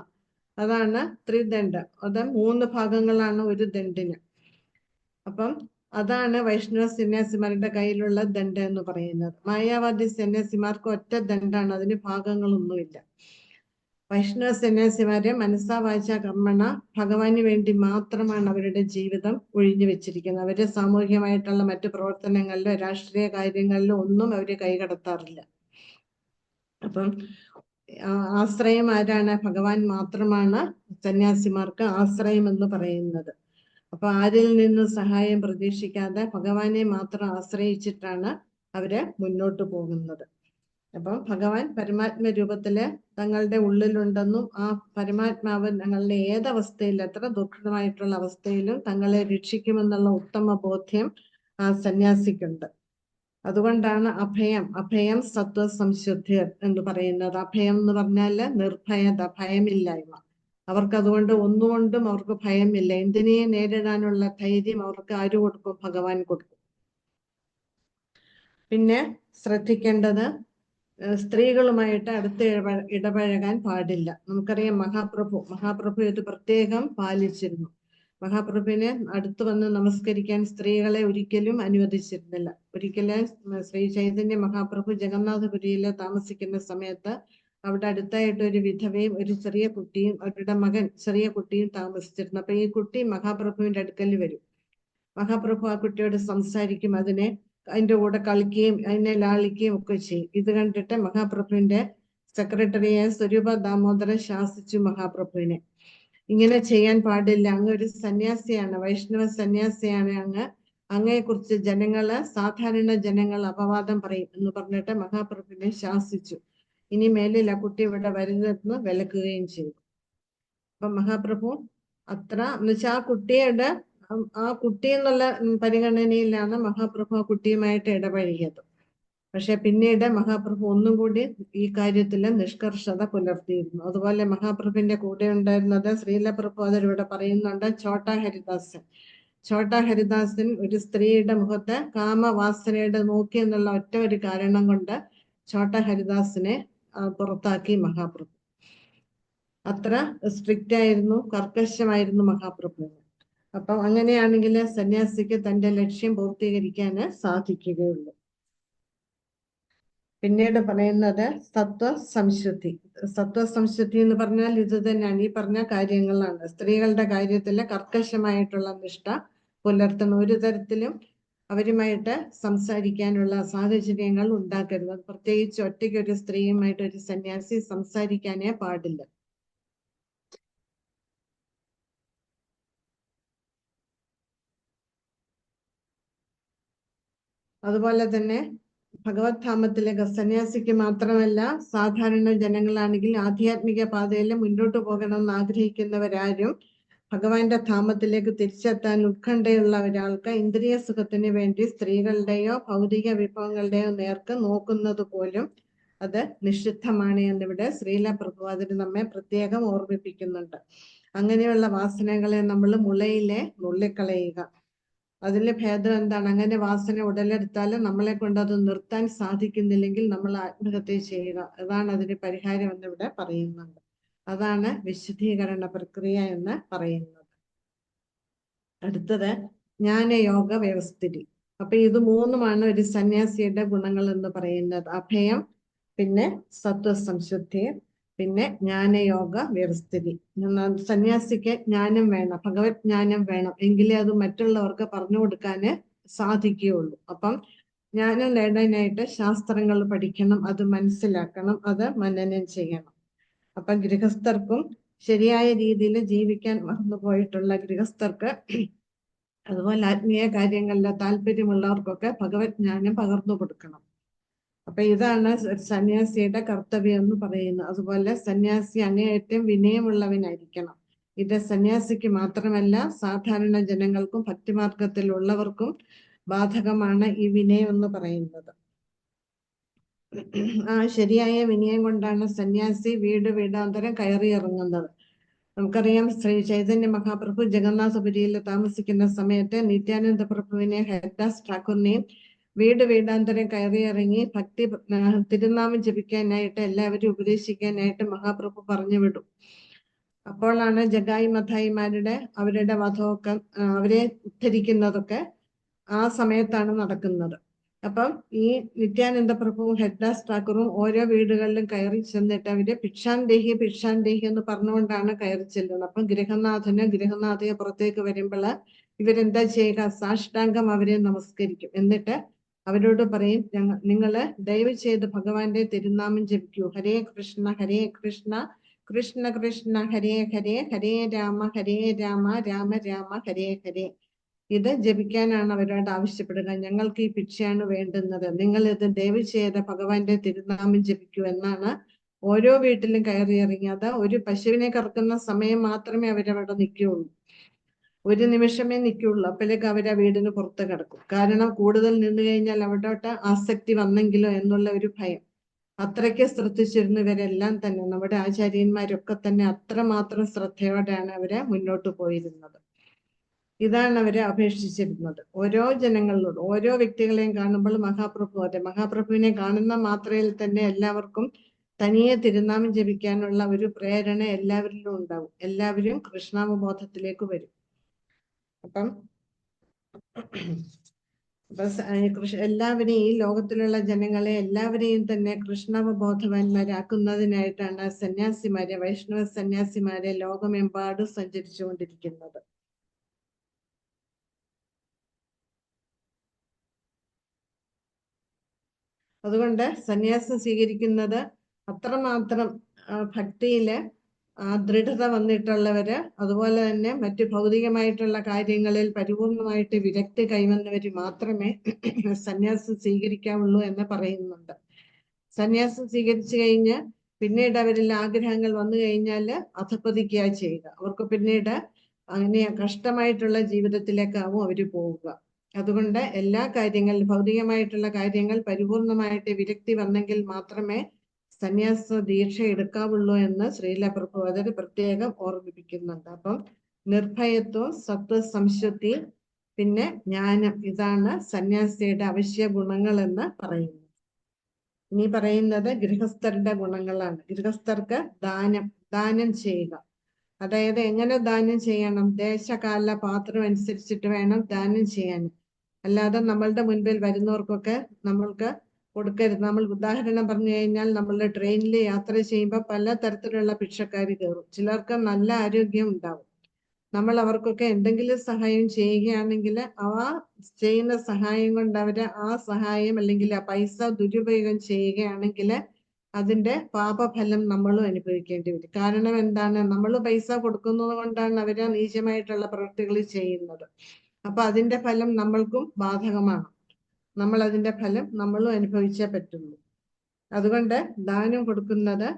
അതാണ് ത്രിദണ്ഡ്. അത് 3 ഭാഗങ്ങളാണ് ഒരു ദണ്ഡിന്. അപ്പം അതാണ് വൈഷ്ണവ സന്യാസിമാരുടെ കയ്യിലുള്ള ദണ്ഡ് എന്ന് പറയുന്നത്. മായാവാദി സന്യാസിമാർക്ക് ഒറ്റ ദണ്ഡാണ്, അതിന് ഭാഗങ്ങളൊന്നുമില്ല. വൈഷ്ണവ സന്യാസിമാരെ മനസ്സാ വാച കർമ്മണ ഭഗവാന് വേണ്ടി മാത്രമാണ് അവരുടെ ജീവിതം ഒഴിഞ്ഞു വെച്ചിരിക്കുന്നത്. അവര് സാമൂഹികമായിട്ടുള്ള മറ്റു പ്രവർത്തനങ്ങളിലോ രാഷ്ട്രീയ കാര്യങ്ങളിലോ ഒന്നും അവര് കൈകടത്താറില്ല. അപ്പം ആശ്രയം ആരാണ്? ഭഗവാൻ മാത്രമാണ് സന്യാസിമാർക്ക് ആശ്രയം എന്ന് പറയുന്നത്. അപ്പൊ ആരിൽ നിന്ന് സഹായം പ്രതീക്ഷിക്കാതെ ഭഗവാനെ മാത്രം ആശ്രയിച്ചിട്ടാണ് അവര് മുന്നോട്ട് പോകുന്നത്. അപ്പം ഭഗവാൻ പരമാത്മ രൂപത്തില് തങ്ങളുടെ ഉള്ളിലുണ്ടെന്നും ആ പരമാത്മാവ് തങ്ങളുടെ ഏതവസ്ഥയിൽ, എത്ര ദുഃഖമായിട്ടുള്ള അവസ്ഥയിലും തങ്ങളെ രക്ഷിക്കുമെന്നുള്ള ഉത്തമ ബോധ്യം ആ സന്യാസിക്കുണ്ട്. അതുകൊണ്ടാണ് അഭയം സത്വ സംശുദ്ധി എന്ന് പറയുന്നത്. അഭയം എന്ന് പറഞ്ഞാല് നിർഭയത, ഭയമില്ലായ്മ. അവർക്ക് അതുകൊണ്ട് ഒന്നുകൊണ്ടും അവർക്ക് ഭയമില്ല. എന്തിനേയും നേരിടാനുള്ള ധൈര്യം അവർക്ക് ആര് കൊടുക്കും? ഭഗവാൻ കൊടുക്കും. പിന്നെ ശ്രദ്ധിക്കേണ്ടത്, സ്ത്രീകളുമായിട്ട് അടുത്ത് ഇടപഴകാൻ പാടില്ല. നമുക്കറിയാം മഹാപ്രഭു ഇത് പ്രത്യേകം പാലിച്ചിരുന്നു. മഹാപ്രഭുവിനെ അടുത്ത് വന്ന് നമസ്കരിക്കാൻ സ്ത്രീകളെ ഒരിക്കലും അനുവദിച്ചിരുന്നില്ല. ഒരിക്കലും ശ്രീ ചൈതന്യ മഹാപ്രഭു ജഗന്നാഥപുരിയിൽ താമസിക്കുന്ന സമയത്ത് അവിടെ അടുത്തായിട്ട് ഒരു വിധവയും ഒരു ചെറിയ കുട്ടിയും അവരുടെ മകൻ ചെറിയ കുട്ടിയും താമസിച്ചിരുന്നു. അപ്പൊ ഈ കുട്ടി മഹാപ്രഭുവിന്റെ അടുക്കൽ വരും. മഹാപ്രഭു ആ കുട്ടിയോട് സംസാരിക്കും, അതിന്റെ കൂടെ കളിക്കുകയും അതിനെ ലാളിക്കുകയും ഒക്കെ ചെയ്യും. ഇത് കണ്ടിട്ട് മഹാപ്രഭുവിന്റെ സെക്രട്ടറിയെ സ്വരൂപ ദാമോദരൻ ശാസിച്ചു മഹാപ്രഭുവിനെ. ഇങ്ങനെ ചെയ്യാൻ പാടില്ല, അങ്ങ് ഒരു സന്യാസിയാണ്, വൈഷ്ണവ സന്യാസിയാണ്, അങ്ങയെക്കുറിച്ച് സാധാരണ ജനങ്ങൾ അപവാദം പറയും എന്ന് പറഞ്ഞിട്ട് മഹാപ്രഭുവിനെ ശാസിച്ചു. ഇനി മേലിൽ ആ കുട്ടി ഇവിടെ വരുന്നതെന്ന് വിലക്കുകയും ചെയ്തു. അപ്പൊ മഹാപ്രഭു എന്നുവെച്ചാൽ ആ കുട്ടി എന്നുള്ള പരിഗണനയിലാണ് മഹാപ്രഭു ആ കുട്ടിയുമായിട്ട് ഇടപഴകിയത്. പക്ഷെ പിന്നീട് മഹാപ്രഭു ഒന്നും കൂടി ഈ കാര്യത്തില് നിഷ്കർഷത പുലർത്തിയിരുന്നു. അതുപോലെ മഹാപ്രഭുവിന്റെ കൂടെ ഉണ്ടായിരുന്നത് ശ്രീല പ്രഭുപാദർ ഇവിടെ പറയുന്നുണ്ട്, ഛോട്ടാ ഹരിദാസൻ ഒരു സ്ത്രീയുടെ മുഖത്ത് കാമവാസനയുടെ നോക്കി എന്നുള്ള ഒറ്റ ഒരു കാരണം കൊണ്ട് ഛോട്ടാ ഹരിദാസിനെ പുറത്താക്കി മഹാപ്രഭു. അത്ര സ്ട്രിക്റ്റ് ആയിരുന്നു, കർക്കശമായിരുന്നു മഹാപ്രഭുവിന്. അപ്പം അങ്ങനെയാണെങ്കിൽ സന്യാസിക്ക് തന്റെ ലക്ഷ്യം പൂർത്തീകരിക്കാൻ സാധിക്കുകയുള്ളൂ. പിന്നീട് പറയുന്നത് സത്വസംശുദ്ധി എന്ന് പറഞ്ഞാൽ ഇത് തന്നെയാണ്, ഈ പറഞ്ഞ കാര്യങ്ങളാണ്. സ്ത്രീകളുടെ കാര്യത്തിൽ കർക്കശമായിട്ടുള്ള നിഷ്ഠ പുലർത്തണം. ഒരു തരത്തിലും അവരുമായിട്ട് സംസാരിക്കാനുള്ള സാഹചര്യങ്ങൾ ഉണ്ടാക്കരുത്. പ്രത്യേകിച്ച് ഒറ്റയ്ക്ക് ഒരു സ്ത്രീയുമായിട്ട് ഒരു സന്യാസി സംസാരിക്കാനേ പാടില്ല. അതുപോലെ തന്നെ ഭഗവത് ധാമത്തിലെ സന്യാസിക്ക് മാത്രമല്ല, സാധാരണ ജനങ്ങളാണെങ്കിൽ ആധ്യാത്മിക പാതയിൽ മുന്നോട്ട് പോകണമെന്ന് ആഗ്രഹിക്കുന്നവരാരും ഭഗവാന്റെ ധാമത്തിലേക്ക് തിരിച്ചെത്താൻ ഉത്കണ്ഠയുള്ള ഒരാൾക്ക് ഇന്ദ്രിയ സുഖത്തിന് വേണ്ടി സ്ത്രീകളുടെയോ ഭൗതിക വിഭവങ്ങളുടെയോ നേർക്ക് നോക്കുന്നത് പോലും അത് നിഷിദ്ധമാണ് എന്നിവിടെ ശ്രീല പ്രഭുപാദർ നമ്മെ പ്രത്യേകം ഓർമ്മിപ്പിക്കുന്നുണ്ട്. അങ്ങനെയുള്ള വാസനകളെ നമ്മൾ മുളയിലെ നുള്ളിക്കളയുക. അതിലെ ഭേദം എന്താണ്? അങ്ങനെ വാസന ഉടലെടുത്താൽ നമ്മളെ കൊണ്ട് അത് നിർത്താൻ സാധിക്കുന്നില്ലെങ്കിൽ നമ്മൾ ആത്മഹത്യ ചെയ്യുക. അതാണ് അതിന് പരിഹാരം എന്നിവിടെ പറയുന്നുണ്ട്. അതാണ് വിശുദ്ധീകരണ പ്രക്രിയ എന്ന് പറയുന്നത്. അടുത്തത് ജ്ഞാനയോഗ വ്യവസ്ഥിതി. അപ്പൊ ഇത് മൂന്നുമാണ് ഒരു സന്യാസിയുടെ ഗുണങ്ങൾ എന്ന് പറയുന്നത്. അഭയം, പിന്നെ സത്വസംശുദ്ധി, പിന്നെ ജ്ഞാനയോഗ വ്യവസ്ഥിതി. സന്യാസിക്ക് ജ്ഞാനം വേണം, ഭഗവത് ജ്ഞാനം വേണം, എങ്കിലേ അത് മറ്റുള്ളവർക്ക് പറഞ്ഞു കൊടുക്കാന് സാധിക്കുകയുള്ളൂ. അപ്പം ജ്ഞാനം നേടാനായിട്ട് ശാസ്ത്രങ്ങൾ പഠിക്കണം, അത് മനസ്സിലാക്കണം, അത് മനനം ചെയ്യണം. അപ്പം ഗൃഹസ്ഥർക്കും ശരിയായ രീതിയിൽ ജീവിക്കാൻ മറന്നുപോയിട്ടുള്ള ഗൃഹസ്ഥർക്ക്, അതുപോലെ ആത്മീയ കാര്യങ്ങളിൽ താല്പര്യമുള്ളവർക്കൊക്കെ ഭഗവത് ജ്ഞാനം പകർന്നു കൊടുക്കണം. അപ്പൊ ഇതാണ് സന്യാസിയുടെ കർത്തവ്യം എന്ന് പറയുന്നത്. അതുപോലെ സന്യാസി അങ്ങേയറ്റം വിനയമുള്ളവനായിരിക്കണം. ഇത് സന്യാസിക്ക് മാത്രമല്ല, സാധാരണ ജനങ്ങൾക്കും ഭക്തിമാർഗത്തിലുള്ളവർക്കും ബാധകമാണ് ഈ വിനയം എന്ന് പറയുന്നത്. ശരിയായ വിനയം കൊണ്ടാണ് സന്യാസി വീടാന്തരം കയറി ഇറങ്ങുന്നത്. നമുക്കറിയാം, ശ്രീ ചൈതന്യ മഹാപ്രഭു ജഗന്നാഥപുരിയിൽ താമസിക്കുന്ന സമയത്ത് നിത്യാനന്ദ പ്രഭുവിനെ ഹരിദാസ് ഠാക്കൂറിനെയും വീടാന്തരം കയറി ഇറങ്ങി തിരുനാമം ജപിക്കാനായിട്ട് എല്ലാവരും ഉപദേശിക്കാനായിട്ട് മഹാപ്രഭു പറഞ്ഞു വിടും. അപ്പോഴാണ് ജഗായി മഥായിമാരുടെ അവരുടെ വധമൊക്കെ അവരെ ഉദ്ധരിക്കുന്നതൊക്കെ ആ സമയത്താണ് നടക്കുന്നത്. അപ്പം ഈ നിത്യാനന്ദ പ്രഭുവും ഹരിദാസ് ഠാക്കൂറും ഓരോ വീടുകളിലും കയറി ചെന്നിട്ട് അവര് ഭിക്ഷാന്തേഹി എന്ന് പറഞ്ഞുകൊണ്ടാണ് കയറി ചെല്ലുന്നത്. അപ്പം ഗൃഹനാഥയെ പുറത്തേക്ക് വരുമ്പോൾ ഇവരെന്താ ചെയ്യുക? സാഷ്ടാംഗം അവരെ നമസ്കരിക്കും. എന്നിട്ട് അവരോട് പറയും, നിങ്ങള് ദയവ് ചെയ്ത് ഭഗവാന്റെ തിരുനാമം ജപിക്കൂ. ഹരേ കൃഷ്ണ കൃഷ്ണ കൃഷ്ണ ഹരേ ഹരേ, ഹരേ രാമ രാമ രാമ ഹരേ ഹരേ. ഇത് ജപിക്കാനാണ് അവരോട് ആവശ്യപ്പെടുക. ഞങ്ങൾക്ക് ഈ ഭിക്ഷയാണ് വേണ്ടുന്നത്, നിങ്ങൾ ഇത് ദയവ് ചെയ്ത് ഭഗവാന്റെ തിരുനാമം ജപിക്കൂ എന്നാണ് ഓരോ വീട്ടിലും കയറി ഇറങ്ങിയത്. ഒരു പശുവിനെ കറക്കുന്ന സമയം മാത്രമേ അവരവിടെ നിൽക്കുകയുള്ളൂ, ഒരു നിമിഷമേ നിൽക്കുകയുള്ളൂ. അപ്പോഴേക്ക് അവരാ വീടിന് പുറത്ത് കിടക്കും. കാരണം കൂടുതൽ നിന്ന് കഴിഞ്ഞാൽ അവിടോട്ട് ആസക്തി വന്നെങ്കിലോ എന്നുള്ള ഒരു ഭയം. അത്രയ്ക്ക് ശ്രദ്ധിച്ചിരുന്നു ഇവരെല്ലാം തന്നെ. നമ്മുടെ ആചാര്യന്മാരൊക്കെ തന്നെ അത്രമാത്രം ശ്രദ്ധയോടെയാണ് അവരെ മുന്നോട്ട് പോയിരുന്നത്. ഇതാണ് അവര് അപേക്ഷിച്ചിരുന്നത്. ഓരോ ജനങ്ങളോട്, ഓരോ വ്യക്തികളെയും കാണുമ്പോൾ മഹാപ്രഭുവിനെ കാണുന്ന മാത്രയിൽ തന്നെ എല്ലാവർക്കും തനിയെ തിരുനാമം ജപിക്കാനുള്ള ഒരു പ്രേരണ എല്ലാവരിലും ഉണ്ടാവും. എല്ലാവരും കൃഷ്ണാവബോധത്തിലേക്ക് വരും. അപ്പം എല്ലാവരെയും, ഈ ലോകത്തിലുള്ള ജനങ്ങളെ എല്ലാവരെയും തന്നെ കൃഷ്ണാവബോധവാന്മാരാക്കുന്നതിനായിട്ടാണ് സന്യാസിമാരെ, വൈഷ്ണവ സന്യാസിമാരെ ലോകമെമ്പാടും സഞ്ചരിച്ചുകൊണ്ടിരിക്കുന്നത്. അതുകൊണ്ട് സന്യാസം സ്വീകരിക്കുന്നത് അത്രമാത്രം ഭക്തിയില് ദൃഢത വന്നിട്ടുള്ളവര്, അതുപോലെ തന്നെ മറ്റു ഭൗതികമായിട്ടുള്ള കാര്യങ്ങളിൽ പരിപൂർണമായിട്ട് വിരക്തി കൈവന്നവര് മാത്രമേ സന്യാസം സ്വീകരിക്കാവുള്ളൂ എന്ന് പറയുന്നുണ്ട്. സന്യാസം സ്വീകരിച്ചു കഴിഞ്ഞ് പിന്നീട് അവരിൽ ആഗ്രഹങ്ങൾ വന്നു കഴിഞ്ഞാൽ അധപ്പതിക്കുക ചെയ്യുക. അവർക്ക് പിന്നീട് അങ്ങനെ കഷ്ടമായിട്ടുള്ള ജീവിതത്തിലേക്കാവും അവര് പോവുക. അതുകൊണ്ട് എല്ലാ കാര്യങ്ങളിലും, ഭൗതികമായിട്ടുള്ള കാര്യങ്ങൾ പരിപൂർണമായിട്ട് വിരക്തി വന്നെങ്കിൽ മാത്രമേ സന്യാസ ദീക്ഷ എടുക്കാവുള്ളൂ എന്ന് ശ്രീല പ്രഭുപാദർ പ്രത്യേകം ഓർമ്മിപ്പിക്കുന്നുണ്ട്. അപ്പം നിർഭയത്വം, സത്വസംശുദ്ധി, പിന്നെ ജ്ഞാനം, ഇതാണ് സന്യാസിയുടെ അവശ്യ ഗുണങ്ങൾ എന്ന് പറയുന്നു. ഇനി പറയുന്നത് ഗൃഹസ്ഥരുടെ ഗുണങ്ങളാണ്. ഗൃഹസ്ഥർക്ക് ദാനം ചെയ്യുക. അതായത് എങ്ങനെ ദാനം ചെയ്യണം? ദേശകാല പാത്രം അനുസരിച്ചിട്ട് വേണം ദാനം ചെയ്യാൻ. അല്ലാതെ നമ്മളുടെ മുൻപിൽ വരുന്നവർക്കൊക്കെ നമ്മൾക്ക് കൊടുക്കരുത്. നമ്മൾ ഉദാഹരണം പറഞ്ഞു കഴിഞ്ഞാൽ, നമ്മളുടെ ട്രെയിനിൽ യാത്ര ചെയ്യുമ്പോൾ പല തരത്തിലുള്ള ഭിക്ഷക്കാർ കയറും. ചിലർക്ക് നല്ല ആരോഗ്യം ഉണ്ടാവും. നമ്മൾ അവർക്കൊക്കെ എന്തെങ്കിലും സഹായം ചെയ്യുകയാണെങ്കിൽ ആ ചെയ്യുന്ന സഹായം കൊണ്ട് അവര് ആ സഹായം അല്ലെങ്കിൽ ആ പൈസ ദുരുപയോഗം ചെയ്യുകയാണെങ്കിൽ അതിന്റെ പാപഫലം നമ്മളും അനുഭവിക്കേണ്ടി വരും. കാരണം എന്താണ്? നമ്മൾ പൈസ കൊടുക്കുന്നത് കൊണ്ടാണ് അവര് നീചമായിട്ടുള്ള പ്രവൃത്തികൾ ചെയ്യുന്നത്. അപ്പൊ അതിന്റെ ഫലം നമ്മൾക്കും ബാധകമാണ്. നമ്മൾ അതിന്റെ ഫലം നമ്മളും അനുഭവിച്ചേ പറ്റുള്ളൂ. അതുകൊണ്ട് ദാനം കൊടുക്കുന്നത്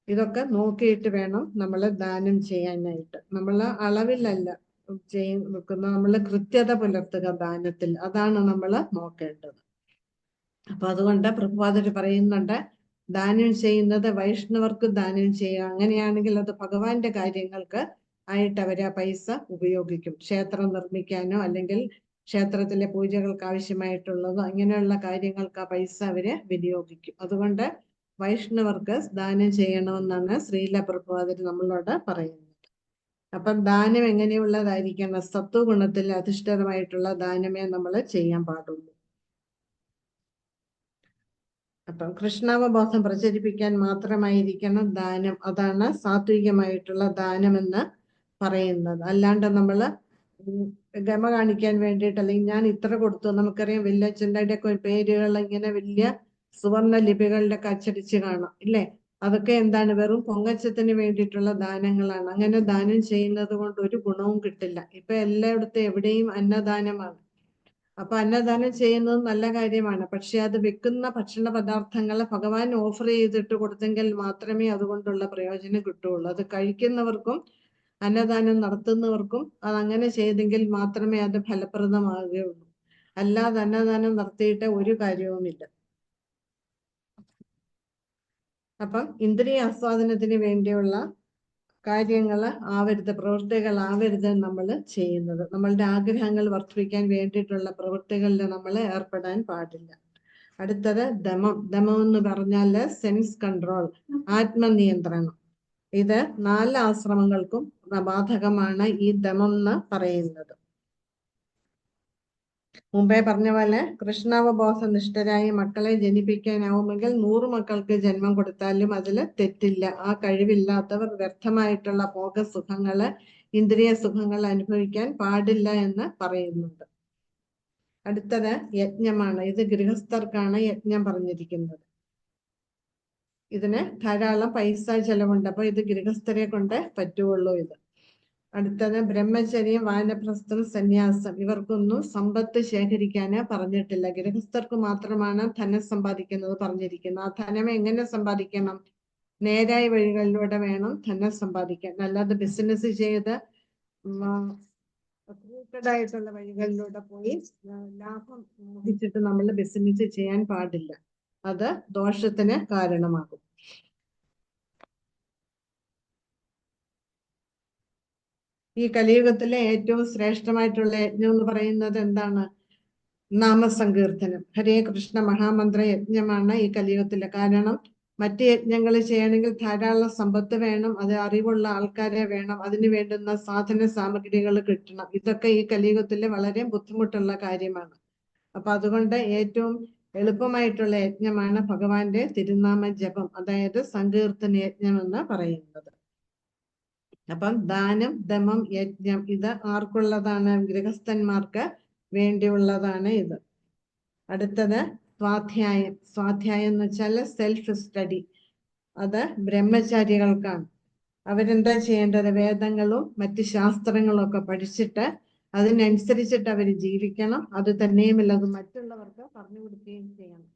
ഇതൊക്കെ നോക്കിയിട്ട് വേണം നമ്മൾ ദാനം ചെയ്യാനായിട്ട്. നമ്മൾ അളവിലല്ല വെക്കുന്നത്, നമ്മൾ കൃത്യത പുലർത്തുക ദാനത്തിൽ. അതാണ് നമ്മൾ നോക്കേണ്ടത്. അപ്പൊ അതുകൊണ്ട് പ്രഭുപാദര് പറയുന്നുണ്ട്, ദാനം ചെയ്യുന്നത് വൈഷ്ണവർക്ക് ദാനം ചെയ്യുക. അങ്ങനെയാണെങ്കിൽ അത് ഭഗവാന്റെ കാര്യങ്ങൾക്ക് ആയിട്ട് അവർ ആ പൈസ ഉപയോഗിക്കും. ക്ഷേത്രം നിർമ്മിക്കാനോ അല്ലെങ്കിൽ ക്ഷേത്രത്തിലെ പൂജകൾക്ക് ആവശ്യമായിട്ടുള്ളതോ അങ്ങനെയുള്ള കാര്യങ്ങൾക്ക് ആ പൈസ അവര് വിനിയോഗിക്കും. അതുകൊണ്ട് വൈഷ്ണവർക്ക് ദാനം ചെയ്യണമെന്നാണ് ശ്രീല പ്രഭുപാദര് നമ്മളോട് പറയുന്നത്. അപ്പം ദാനം എങ്ങനെയുള്ളതായിരിക്കണം? സത്വഗുണത്തിൽ അധിഷ്ഠിതമായിട്ടുള്ള ദാനമേ നമ്മൾ ചെയ്യാൻ പാടുള്ളൂ. അപ്പം കൃഷ്ണാവബോധം പ്രചരിപ്പിക്കാൻ മാത്രമായിരിക്കണം ദാനം. അതാണ് സാത്വികമായിട്ടുള്ള ദാനമെന്ന് പറയുന്നത്. അല്ലാണ്ട് നമ്മള് ഗമ കാണിക്കാൻ വേണ്ടിയിട്ട്, അല്ലെങ്കിൽ ഞാൻ ഇത്ര കൊടുത്തു. നമുക്കറിയാം വല്യച്ഛൻ്റെ ഒക്കെ പേരുകൾ ഇങ്ങനെ വലിയ സുവർണ ലിപികളിലൊക്കെ അച്ചടിച്ച് കാണാം, ഇല്ലേ? അതൊക്കെ എന്താണ്? വെറും പൊങ്ങച്ചത്തിന് വേണ്ടിയിട്ടുള്ള ദാനങ്ങളാണ്. അങ്ങനെ ദാനം ചെയ്യുന്നത് കൊണ്ട് ഒരു ഗുണവും കിട്ടില്ല. ഇപ്പൊ എല്ലായിടത്തും എവിടെയും അന്നദാനമാണ്. അപ്പൊ അന്നദാനം ചെയ്യുന്നത് നല്ല കാര്യമാണ്. പക്ഷെ അത് വെക്കുന്ന ഭക്ഷണ പദാർത്ഥങ്ങൾ ഭഗവാൻ ഓഫർ ചെയ്തിട്ട് കൊടുത്തെങ്കിൽ മാത്രമേ അതുകൊണ്ടുള്ള പ്രയോജനം കിട്ടുകയുള്ളൂ. അത് കഴിക്കുന്നവർക്കും അന്നദാനം നടത്തുന്നവർക്കും അതങ്ങനെ ചെയ്തെങ്കിൽ മാത്രമേ അത് ഫലപ്രദമാകുകയുള്ളൂ. അല്ലാതെ അന്നദാനം നടത്തിയിട്ട് ഒരു കാര്യവുമില്ല. അപ്പം ഇന്ദ്രിയ ആസ്വാദനത്തിന് വേണ്ടിയുള്ള കാര്യങ്ങൾ ആവരുത്, പ്രവൃത്തികൾ ആവരുത് നമ്മൾ ചെയ്യുന്നത്. നമ്മളുടെ ആഗ്രഹങ്ങൾ വർദ്ധിപ്പിക്കാൻ വേണ്ടിയിട്ടുള്ള പ്രവൃത്തികളിൽ നമ്മൾ ഏർപ്പെടാൻ പാടില്ല. അടുത്തത് ദമം. ദമം എന്ന് പറഞ്ഞാല് സെൻസ് കൺട്രോൾ, ആത്മനിയന്ത്രണം. ഇത് 4 ആശ്രമങ്ങൾക്കും ബാധകമാണ് ഈ ദമം എന്ന് പറയുന്നത്. മുമ്പേ പറഞ്ഞ പോലെ കൃഷ്ണാവബോധ നിഷ്ഠരായി മക്കളെ ജനിപ്പിക്കാനാവുമെങ്കിൽ 100 മക്കൾക്ക് ജന്മം കൊടുത്താലും അതിൽ തെറ്റില്ല. ആ കഴിവില്ലാത്തവർ വ്യർത്ഥമായിട്ടുള്ള ഭോഗസുഖങ്ങള്, ഇന്ദ്രിയ സുഖങ്ങൾ അനുഭവിക്കാൻ പാടില്ല എന്ന് പറയുന്നുണ്ട്. അടുത്തത് യജ്ഞമാണ്. ഇത് ഗൃഹസ്ഥർക്കാണ് യജ്ഞം പറഞ്ഞിരിക്കുന്നത്. ഇതിന് ധാരാളം പൈസ ചെലവുണ്ട്. അപ്പൊ ഇത് ഗൃഹസ്ഥരെ കൊണ്ട് പറ്റുള്ളൂ. ഇത് അടുത്തത് ബ്രഹ്മചര്യം, വാനപ്രസ്ഥം, സന്യാസം. ഇവർക്കൊന്നും സമ്പത്ത് ശേഖരിക്കാന് പറഞ്ഞിട്ടില്ല. ഗൃഹസ്ഥർക്ക് മാത്രമാണ് ധനം സമ്പാദിക്കുന്നത് പറഞ്ഞിരിക്കുന്നത്. ആ ധനം എങ്ങനെ സമ്പാദിക്കണം? നേരായ വഴികളിലൂടെ വേണം ധനം സമ്പാദിക്കാൻ. അല്ലാതെ ബിസിനസ് ചെയ്ത് ആയിട്ടുള്ള വഴികളിലൂടെ പോയി ലാഭം മോഹിച്ചിട്ട് നമ്മൾ ബിസിനസ് ചെയ്യാൻ പാടില്ല. അത് ദോഷത്തിന് കാരണമാകും. ഈ കലിയുഗത്തിലെ ഏറ്റവും ശ്രേഷ്ഠമായിട്ടുള്ള യജ്ഞം എന്ന് പറയുന്നത് എന്താണ്? നാമസങ്കീർത്തനം. ഹരേ കൃഷ്ണ മഹാമന്ത്ര യജ്ഞമാണ് ഈ കലിയുഗത്തിലെ. കാരണം മറ്റ് യജ്ഞങ്ങൾ ചെയ്യണമെങ്കിൽ ധാരാളം സമ്പത്ത് വേണം, അത് അറിവുള്ള ആൾക്കാരെ വേണം, അതിന് വേണ്ടുന്ന സാധന സാമഗ്രികൾ കിട്ടണം. ഇതൊക്കെ ഈ കലിയുഗത്തിലെ വളരെ ബുദ്ധിമുട്ടുള്ള കാര്യമാണ്. അപ്പൊ അതുകൊണ്ട് ഏറ്റവും എളുപ്പമായിട്ടുള്ള യജ്ഞമാണ് ഭഗവാന്റെ തിരുനാമ ജപം, അതായത് സങ്കീർത്തന യജ്ഞം എന്ന് പറയുന്നത്. അപ്പം ദാനം, ദമം, യജ്ഞം ഇത് ആർക്കുള്ളതാണ്? ഗൃഹസ്ഥന്മാർക്ക് വേണ്ടിയുള്ളതാണ് ഇത്. അടുത്തത് സ്വാധ്യായം. സ്വാധ്യായം എന്ന് വെച്ചാൽ സെൽഫ് സ്റ്റഡി. അത് ബ്രഹ്മചാരികൾക്കാണ്. അവരെന്താ ചെയ്യേണ്ടത്? വേദങ്ങളും മറ്റ് ശാസ്ത്രങ്ങളും ഒക്കെ പഠിച്ചിട്ട് അതിനനുസരിച്ചിട്ട് അവർ ജീവിക്കണം. അത് തന്നെയുമല്ല, അത് മറ്റുള്ളവർക്ക് പറഞ്ഞു കൊടുക്കുകയും ചെയ്യണം.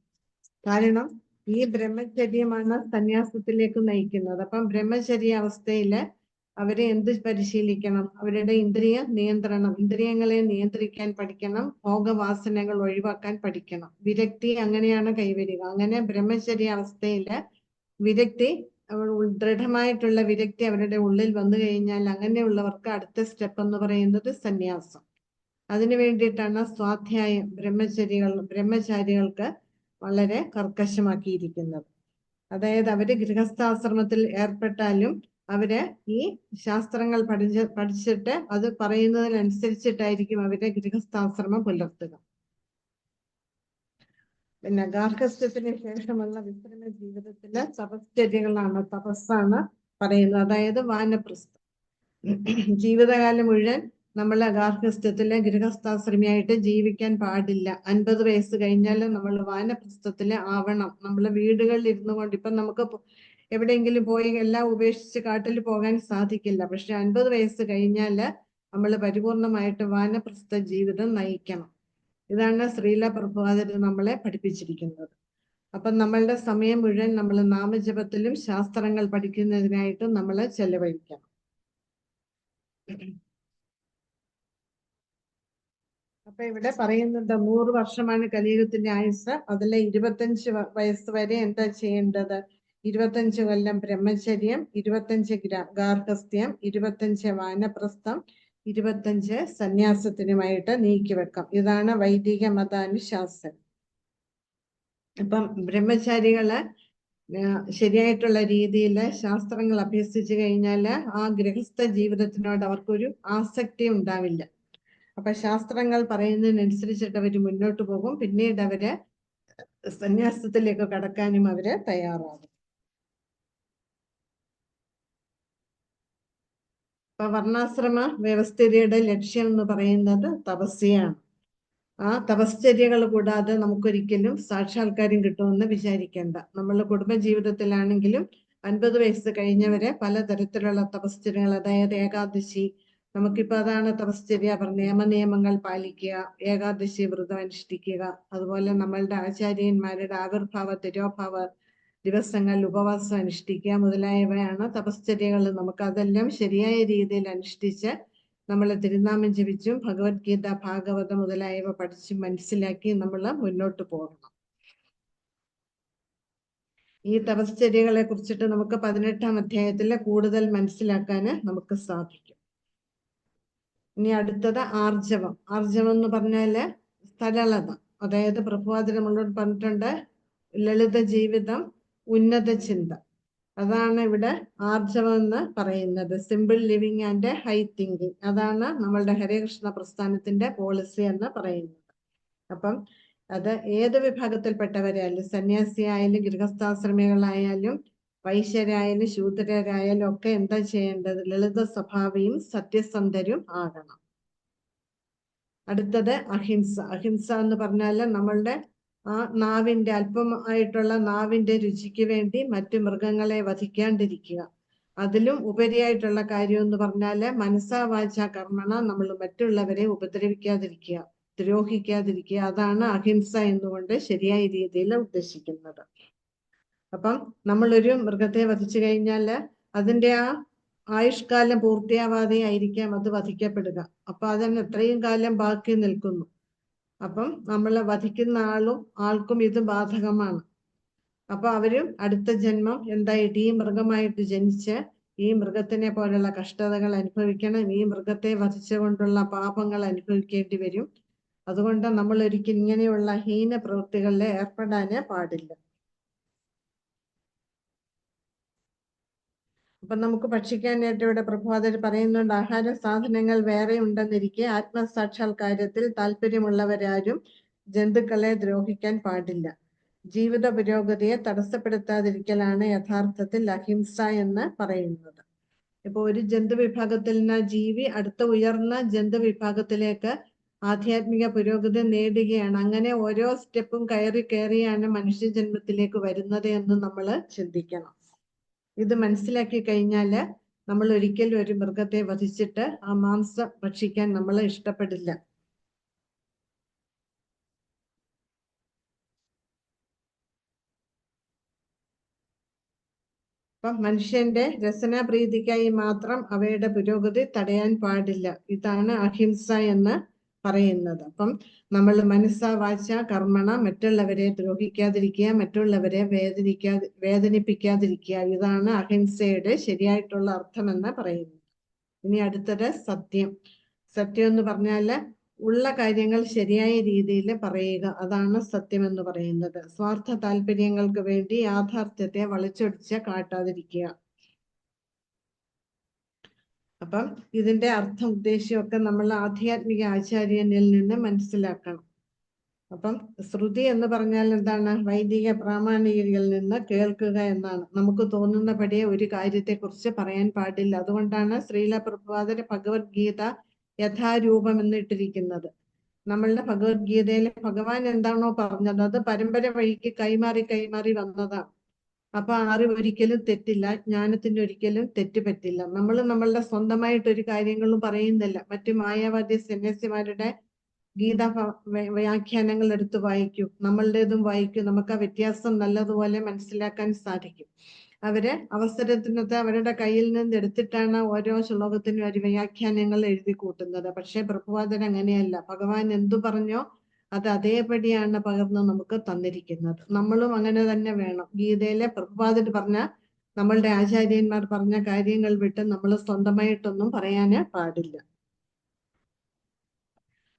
കാരണം ഈ ബ്രഹ്മചര്യമാണ് സന്യാസത്തിലേക്ക് നയിക്കുന്നത്. അപ്പം ബ്രഹ്മചര്യ അവസ്ഥയില് അവരെ എന്ത് പരിശീലിക്കണം? അവരുടെ ഇന്ദ്രിയ നിയന്ത്രണം, ഇന്ദ്രിയങ്ങളെ നിയന്ത്രിക്കാൻ പഠിക്കണം, ഭോഗവാസനകൾ ഒഴിവാക്കാൻ പഠിക്കണം. വിരക്തി അങ്ങനെയാണ് കൈവരിക. അങ്ങനെ ബ്രഹ്മചര്യ അവസ്ഥയില് വിരക്തി, ദൃഢമായിട്ടുള്ള വിരക്തി അവരുടെ ഉള്ളിൽ വന്നു കഴിഞ്ഞാൽ അങ്ങനെയുള്ളവർക്ക് അടുത്ത സ്റ്റെപ്പ് എന്ന് പറയുന്നത് സന്യാസം. അതിനു വേണ്ടിയിട്ടാണ് സ്വാധ്യായം ബ്രഹ്മചാരികൾക്ക് വളരെ കർക്കശമാക്കിയിരിക്കുന്നത്. അതായത് അവര് ഗൃഹസ്ഥാശ്രമത്തിൽ ഏർപ്പെട്ടാലും അവര് ഈ ശാസ്ത്രങ്ങൾ പഠിച്ചിട്ട് അത് പറയുന്നതിനനുസരിച്ചിട്ടായിരിക്കും അവരുടെ ഗൃഹസ്ഥാശ്രമം പുലർത്തുക. പിന്നെ ഗാർഹസ്ഥ്യത്തിന് ശേഷമുള്ള വിശ്രമ ജീവിതത്തിലെ തപശ്ചര്യകളാണ്, തപസ്സാണ് പറയുന്നത്. അതായത് വാനപ്രസ്ഥം. ജീവിതകാലം മുഴുവൻ നമ്മൾ ഗാർഹസ്ഥ്യത്തിലെ ഗൃഹസ്ഥാശ്രമിയായിട്ട് ജീവിക്കാൻ പാടില്ല. 50 വയസ്സ് കഴിഞ്ഞാൽ നമ്മൾ വാനപ്രസ്ഥത്തില് ആവണം. നമ്മൾ വീടുകളിൽ ഇരുന്നു കൊണ്ട് ഇപ്പം നമുക്ക് എവിടെയെങ്കിലും പോയി എല്ലാം ഉപേക്ഷിച്ച് കാട്ടിൽ പോകാൻ സാധിക്കില്ല. പക്ഷെ 50 വയസ്സ് കഴിഞ്ഞാല് നമ്മൾ പരിപൂർണമായിട്ട് വാനപ്രസ്ഥ ജീവിതം നയിക്കണം. ഇതാണ് ശ്രീല പ്രഭുപാദർ നമ്മളെ പഠിപ്പിച്ചിരിക്കുന്നത്. അപ്പം നമ്മളുടെ സമയം മുഴുവൻ നമ്മൾ നാമജപത്തിലും ശാസ്ത്രങ്ങൾ പഠിക്കുന്നതിനായിട്ടും നമ്മൾ ചെലവഴിക്കണം. അപ്പൊ ഇവിടെ പറയുന്നുണ്ട് 100 വർഷമാണ് കലിയുഗത്തിന്റെ ആയുസ്. അതിലെ 25 വയസ്സ് വരെ എന്താ ചെയ്യേണ്ടത്? 25 കൊല്ലം ബ്രഹ്മചര്യം, 25 ഗാർഹസ്ഥ്യം, 25 വാനപ്രസ്ഥം, 25 സന്യാസത്തിനുമായിട്ട് നീക്കിവെക്കാം. ഇതാണ് വൈദിക മതാനുശാസനം. അപ്പം ബ്രഹ്മചാരികള് ശരിയായിട്ടുള്ള രീതിയിൽ ശാസ്ത്രങ്ങൾ അഭ്യസിച്ചു കഴിഞ്ഞാൽ ആ ഗൃഹസ്ഥ ജീവിതത്തിനോട് അവർക്കൊരു ആസക്തി ഉണ്ടാവില്ല. അപ്പൊ ശാസ്ത്രങ്ങൾ പറയുന്നതിനനുസരിച്ചിട്ട് അവര് മുന്നോട്ട് പോകും. പിന്നീട് അവര് സന്യാസത്തിലേക്ക് കടക്കാനും അവര് തയ്യാറാകും. അപ്പൊ വർണ്ണാശ്രമ വ്യവസ്ഥിതിയുടെ ലക്ഷ്യം എന്ന് പറയുന്നത് തപസ്യയാണ്. ആ തപശ്ചര്യകൾ കൂടാതെ നമുക്കൊരിക്കലും സാക്ഷാത്കാരം കിട്ടുമെന്ന് വിചാരിക്കേണ്ട. നമ്മളുടെ കുടുംബജീവിതത്തിലാണെങ്കിലും 50 വയസ്സ് കഴിഞ്ഞവരെ പലതരത്തിലുള്ള തപശ്ചര്യങ്ങൾ, അതായത് ഏകാദശി, നമുക്കിപ്പോ അതാണ് തപശ്ചര്യ നിയമങ്ങൾ പാലിക്കുക, ഏകാദശി വ്രതം അനുഷ്ഠിക്കുക, അതുപോലെ നമ്മളുടെ ആചാര്യന്മാരുടെ ആവിർഭാവ തിരോഭാവ ദിവസങ്ങളിൽ ഉപവാസം അനുഷ്ഠിക്കുക മുതലായവയാണ് തപശ്ചര്യകൾ. നമുക്ക് അതെല്ലാം ശരിയായ രീതിയിൽ അനുഷ്ഠിച്ച് നമ്മൾ തിരുനാമം ജപിച്ചും ഭഗവത്ഗീത, ഭാഗവതം മുതലായവ പഠിച്ചും മനസ്സിലാക്കി നമ്മൾ മുന്നോട്ട് പോകണം. ഈ തപശ്ചര്യകളെ കുറിച്ചിട്ട് നമുക്ക് 18-ാം അധ്യായത്തിൽ കൂടുതൽ മനസ്സിലാക്കാൻ നമുക്ക് സാധിക്കും. ഇനി അടുത്തത് ആർജവം. ആർജവം എന്ന് പറഞ്ഞാല് സരളത. അതായത് പ്രഭുപാദർ നമ്മളോട് പറഞ്ഞിട്ടുണ്ട്, ലളിത ജീവിതം, ഉന്നത ചിന്ത. അതാണ് ഇവിടെ ആർജവം എന്ന് പറയുന്നത്. Simple living and high thinking. അതാണ് നമ്മളുടെ ഹരേകൃഷ്ണ പ്രസ്ഥാനത്തിന്റെ പോളിസി എന്ന് പറയുന്നത്. അപ്പം അത് ഏത് വിഭാഗത്തിൽപ്പെട്ടവരായാലും, സന്യാസിയായാലും ഗൃഹസ്ഥാശ്രമികളായാലും വൈശ്യരായാലും ശൂദ്രരായാലും ഒക്കെ എന്താ ചെയ്യേണ്ടത്? ലളിത സ്വഭാവിയും സത്യസന്ധരും ആകണം. അടുത്തത് അഹിംസ. അഹിംസ എന്ന് പറഞ്ഞാല് നമ്മളുടെ ആ നാവിന്റെ അല്പമായിട്ടുള്ള നാവിന്റെ രുചിക്ക് വേണ്ടി മറ്റു മൃഗങ്ങളെ വധിക്കാണ്ടിരിക്കുക. അതിലും ഉപരിയായിട്ടുള്ള കാര്യം എന്ന് പറഞ്ഞാല് മനസ്സാ വാച കർമ്മണ നമ്മൾ മറ്റുള്ളവരെ ഉപദ്രവിക്കാതിരിക്കുക, ദ്രോഹിക്കാതിരിക്കുക. അതാണ് അഹിംസ എന്നുകൊണ്ട് ശരിയായ രീതിയിൽ ഉദ്ദേശിക്കുന്നത്. അപ്പം നമ്മളൊരു മൃഗത്തെ വധിച്ചു കഴിഞ്ഞാല് അതിന്റെ ആ ആയുഷ്കാലം പൂർത്തിയാവാതെ ആയിരിക്കാം അത് വധിക്കപ്പെടുക. അപ്പൊ അതിന് എത്രയും കാലം ബാക്കി നിൽക്കുന്നു. അപ്പം നമ്മൾ വധിക്കുന്ന ആൾക്കും ഇത് ബാധകമാണ്. അപ്പൊ അവരും അടുത്ത ജന്മം എന്തായിട്ട് ഈ മൃഗമായിട്ട് ജനിച്ച് ഈ മൃഗത്തിനെ പോലുള്ള കഷ്ടതകൾ അനുഭവിക്കണം, ഈ മൃഗത്തെ വധിച്ചുകൊണ്ടുള്ള പാപങ്ങൾ അനുഭവിക്കേണ്ടി വരും. അതുകൊണ്ട് നമ്മൾ ഒരിക്കലും ഇങ്ങനെയുള്ള ഹീന പ്രവൃത്തികളിൽ ഏർപ്പെടാൻ പാടില്ല. അപ്പൊ നമുക്ക് ഭക്ഷിക്കാനായിട്ട് ഇവിടെ പ്രഭാതർ പറയുന്നുണ്ട്, ആഹാര സാധനങ്ങൾ വേറെ ഉണ്ടെന്നിരിക്കെ ആത്മസാക്ഷാത്കാരത്തിൽ താല്പര്യമുള്ളവരാരും ജന്തുക്കളെ ദ്രോഹിക്കാൻ പാടില്ല. ജീവിത പുരോഗതിയെ തടസ്സപ്പെടുത്താതിരിക്കലാണ് യഥാർത്ഥത്തിൽ അഹിംസ എന്ന് പറയുന്നത്. ഇപ്പൊ ഒരു ജന്തു വിഭാഗത്തിൽ നിന്ന് ജീവി അടുത്ത ഉയർന്ന ജന്തു വിഭാഗത്തിലേക്ക് ആധ്യാത്മിക പുരോഗതി നേടുകയാണ്. അങ്ങനെ ഓരോ സ്റ്റെപ്പും കയറി കയറിയാണ് മനുഷ്യജന്മത്തിലേക്ക് വരുന്നത് എന്ന് നമ്മൾ ചിന്തിക്കണം. ഇത് മനസ്സിലാക്കി കഴിഞ്ഞാൽ നമ്മൾ ഒരിക്കലും ഒരു മൃഗത്തെ വധിച്ചിട്ട് ആ മാംസം ഭക്ഷിക്കാൻ നമ്മൾ ഇഷ്ടപ്പെടില്ല. അപ്പം മനുഷ്യന്റെ രസനാപ്രീതിക്കായി മാത്രം അവയുടെ പുരോഗതി തടയാൻ പാടില്ല. ഇതാണ് അഹിംസ എന്ന് പറയുന്നത്. അപ്പം നമ്മൾ മനസ്സ വാച കർമ്മണ മറ്റുള്ളവരെ ദ്രോഹിക്കാതിരിക്കുക, മറ്റുള്ളവരെ വേദനിപ്പിക്കാതിരിക്കുക. ഇതാണ് അഹിംസയുടെ ശരിയായിട്ടുള്ള അർത്ഥം എന്ന് പറയുന്നത്. ഇനി അടുത്തത് സത്യം. സത്യം എന്ന് പറഞ്ഞാല് ഉള്ള കാര്യങ്ങൾ ശരിയായ രീതിയിൽ പറയുക, അതാണ് സത്യം എന്ന് പറയുന്നത്. സ്വാർത്ഥ താല്പര്യങ്ങൾക്ക് വേണ്ടി യാഥാർത്ഥ്യത്തെ വളച്ചൊടിച്ച് കാട്ടാതിരിക്കുക. അപ്പം ഇതിന്റെ അർത്ഥം ഉദ്ദേശ്യമൊക്കെ നമ്മൾ ആധ്യാത്മിക ആചാര്യനിൽ നിന്ന് മനസ്സിലാക്കണം. അപ്പം ശ്രുതി എന്ന് പറഞ്ഞാൽ എന്താണ്? വൈദിക പ്രാമാണികരിൽ നിന്ന് കേൾക്കുക എന്നാണ്. നമുക്ക് തോന്നുന്നപടിയെ ഒരു കാര്യത്തെക്കുറിച്ച് പറയാൻ പാടില്ല. അതുകൊണ്ടാണ് ശ്രീല പ്രഭുപാദര് ഭഗവത്ഗീത യഥാരൂപം എന്നിട്ടിരിക്കുന്നത്. നമ്മളുടെ ഭഗവത്ഗീതയിൽ ഭഗവാൻ എന്താണോ പറഞ്ഞത് അത് പരമ്പര വഴിക്ക് കൈമാറി കൈമാറി വന്നതാണ്. അപ്പൊ അറിവ് ഒരിക്കലും തെറ്റില്ല, ജ്ഞാനത്തിന് ഒരിക്കലും തെറ്റ് പറ്റില്ല. നമ്മൾ നമ്മളുടെ സ്വന്തമായിട്ട് ഒരു കാര്യങ്ങളും പറയുന്നില്ല. മറ്റു മായാവാദി സന്യാസിമാരുടെ ഗീത വ്യാഖ്യാനങ്ങൾ എടുത്ത് വായിക്കൂ, നമ്മളുടേതും വായിക്കൂ. നമുക്ക് ആ വ്യത്യാസം നല്ലതുപോലെ മനസ്സിലാക്കാൻ സാധിക്കും. അവര് അവസരത്തിനകത്ത് അവരുടെ കയ്യിൽ നിന്ന് എടുത്തിട്ടാണ് ഓരോ ശ്ലോകത്തിനും ഒരു വ്യാഖ്യാനങ്ങൾ എഴുതി കൂട്ടുന്നത്. പക്ഷെ പ്രഭുപാദൻ അങ്ങനെയല്ല. ഭഗവാൻ എന്തു പറഞ്ഞോ അത് അതേപടിയാണ് പകർന്ന് നമുക്ക് തന്നിരിക്കുന്നത്. നമ്മളും അങ്ങനെ തന്നെ വേണം. ഗീതയിലെ പ്രഭുപാദൻ പറഞ്ഞ, നമ്മളുടെ ആചാര്യന്മാർ പറഞ്ഞ കാര്യങ്ങൾ വിട്ട് നമ്മൾ സ്വന്തമായിട്ടൊന്നും പറയാന് പാടില്ല.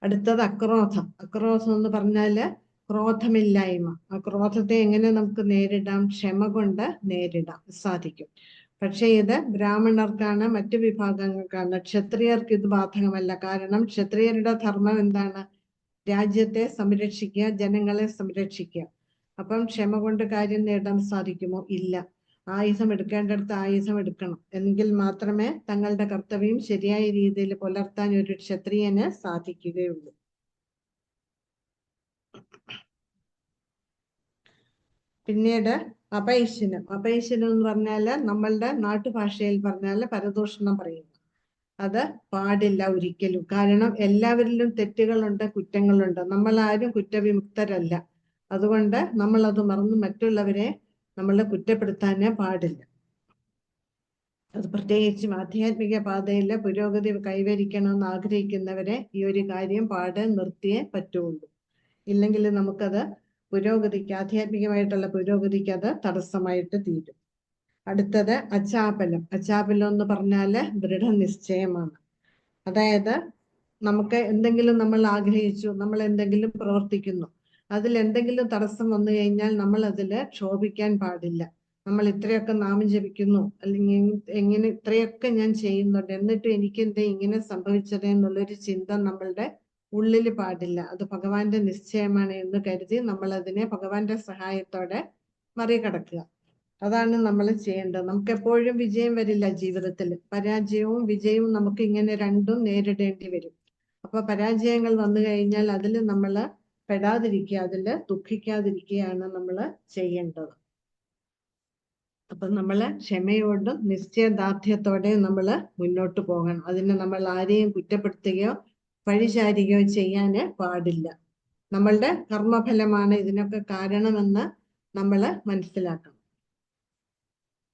അടുത്തത് അക്രോധം. അക്രോധം എന്ന് പറഞ്ഞാല് ക്രോധമില്ലായ്മ. ആ ക്രോധത്തെ എങ്ങനെ നമുക്ക് നേരിടാം? ക്ഷമ കൊണ്ട് നേരിടാം സാധിക്കും. പക്ഷെ ഇത് ബ്രാഹ്മണർക്കാണ്, മറ്റു വിഭാഗങ്ങൾക്കാണ്. ക്ഷത്രിയർക്ക് ഇത് ബാധകമല്ല. കാരണം ക്ഷത്രിയരുടെ ധർമ്മം എന്താണ്? രാജ്യത്തെ സംരക്ഷിക്കുക, ജനങ്ങളെ സംരക്ഷിക്കുക. അപ്പം ക്ഷമ കൊണ്ട് കാര്യം നേടാൻ സാധിക്കുമോ? ഇല്ല. ആയുധം എടുക്കേണ്ടടുത്ത് ആയുധം എടുക്കണം. എങ്കിൽ മാത്രമേ തങ്ങളുടെ കർത്തവ്യം ശരിയായ രീതിയിൽ പുലർത്താൻ ഒരു ക്ഷത്രിയന് സാധിക്കുകയുള്ളൂ. പിന്നീട് അപൈശനം. അപൈശനം എന്ന് പറഞ്ഞാല് നമ്മളുടെ നാട്ടുഭാഷയിൽ പറഞ്ഞാല് പരദൂഷണം പറയുന്നു. അത് പാടില്ല ഒരിക്കലും. കാരണം എല്ലാവരിലും തെറ്റുകളുണ്ട്, കുറ്റങ്ങളുണ്ട്. നമ്മൾ ആരും കുറ്റവിമുക്തരല്ല. അതുകൊണ്ട് നമ്മൾ അത് മറന്ന് മറ്റുള്ളവരെ നമ്മൾ കുറ്റപ്പെടുത്താനേ പാടില്ല. അത് പ്രത്യേകിച്ചും ആധ്യാത്മിക പാതയിലെ പുരോഗതി കൈവരിക്കണമെന്ന് ആഗ്രഹിക്കുന്നവരെ ഈ ഒരു കാര്യം നിർത്തിയേ പറ്റുള്ളൂ. ഇല്ലെങ്കിൽ നമുക്കത് പുരോഗതിക്ക്, ആധ്യാത്മികമായിട്ടുള്ള പുരോഗതിക്ക് അത് തടസ്സമായിട്ട് തീരും. അടുത്തത് അചാപലം. അചാപലം എന്ന് പറഞ്ഞാല് ദൃഢനിശ്ചയമാണ്. അതായത് നമുക്ക് എന്തെങ്കിലും നമ്മൾ ആഗ്രഹിച്ചു, നമ്മൾ എന്തെങ്കിലും പ്രവർത്തിക്കുന്നു, അതിൽ എന്തെങ്കിലും തടസ്സം വന്നു കഴിഞ്ഞാൽ നമ്മൾ അതിൽ ക്ഷോഭിക്കാൻ പാടില്ല. നമ്മൾ ഇത്രയൊക്കെ നാമം ജപിക്കുന്നു, അല്ലെങ്കിൽ എങ്ങനെ ഇത്രയൊക്കെ ഞാൻ ചെയ്യുന്നുണ്ട്, എന്നിട്ട് എനിക്ക് എന്താ ഇങ്ങനെ സംഭവിച്ചത് എന്നുള്ളൊരു ചിന്ത നമ്മളുടെ ഉള്ളിൽ പാടില്ല. അത് ഭഗവാന്റെ നിശ്ചയമാണ് എന്ന് കരുതി നമ്മൾ അതിനെ ഭഗവാന്റെ സഹായത്തോടെ മറികടക്കുക. അതാണ് നമ്മൾ ചെയ്യേണ്ടത്. നമുക്ക് എപ്പോഴും വിജയം വരില്ല ജീവിതത്തിൽ. പരാജയവും വിജയവും നമുക്ക് ഇങ്ങനെ രണ്ടും നേരിടേണ്ടി വരും. അപ്പൊ പരാജയങ്ങൾ വന്നു കഴിഞ്ഞാൽ അതിൽ നമ്മൾ പെടാതിരിക്കുക, അതിൽ ദുഃഖിക്കാതിരിക്കുകയാണ് നമ്മൾ ചെയ്യേണ്ടത്. അപ്പൊ നമ്മള് ക്ഷമയോടും നിശ്ചയദാർഢ്യത്തോടെ നമ്മൾ മുന്നോട്ട് പോകണം. അതിന് നമ്മൾ ആരെയും കുറ്റപ്പെടുത്തുകയോ പഴിചാരുകയോ ചെയ്യാന് പാടില്ല. നമ്മളുടെ കർമ്മഫലമാണ് ഇതിനൊക്കെ കാരണമെന്ന് നമ്മൾ മനസ്സിലാക്കണം.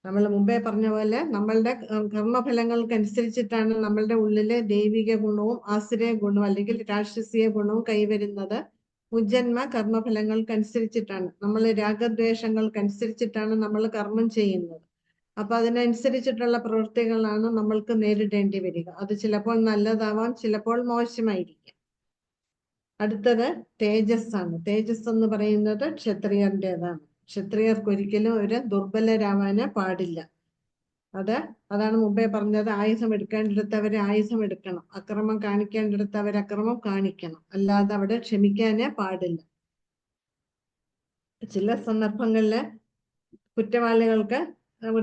നമ്മൾ മുമ്പേ പറഞ്ഞ പോലെ നമ്മളുടെ കർമ്മഫലങ്ങൾക്കനുസരിച്ചിട്ടാണ് നമ്മളുടെ ഉള്ളിലെ ദൈവിക ഗുണവും ആശ്രയ ഗുണവും അല്ലെങ്കിൽ രാക്ഷസീയ ഗുണവും കൈവരുന്നത്. മുജ്ജന്മ കർമ്മഫലങ്ങൾക്കനുസരിച്ചിട്ടാണ്, നമ്മൾ രാഗദ്വേഷങ്ങൾക്കനുസരിച്ചിട്ടാണ് നമ്മൾ കർമ്മം ചെയ്യുന്നത്. അപ്പൊ അതിനനുസരിച്ചിട്ടുള്ള പ്രവൃത്തികളാണ് നമ്മൾക്ക് നേരിടേണ്ടി വരിക. അത് ചിലപ്പോൾ നല്ലതാവാം, ചിലപ്പോൾ മോശമായിരിക്കും. അടുത്തത് തേജസ് ആണ്. തേജസ് എന്ന് പറയുന്നത് ക്ഷത്രിയരുടേതാണ്. ക്ഷത്രിയർക്ക് ഒരിക്കലും ഒരു ദുർബലരാവാന് പാടില്ല. അതാണ് മുമ്പേ പറഞ്ഞത്, ആയുധം എടുക്കേണ്ടിടത്തവർ ആയുധം എടുക്കണം, അക്രമം കാണിക്കേണ്ടിടത്തവർ അക്രമം കാണിക്കണം, അല്ലാതെ അവിടെ ക്ഷമിക്കാനേ പാടില്ല. ചില സന്ദർഭങ്ങളില് കുറ്റവാളികൾക്ക്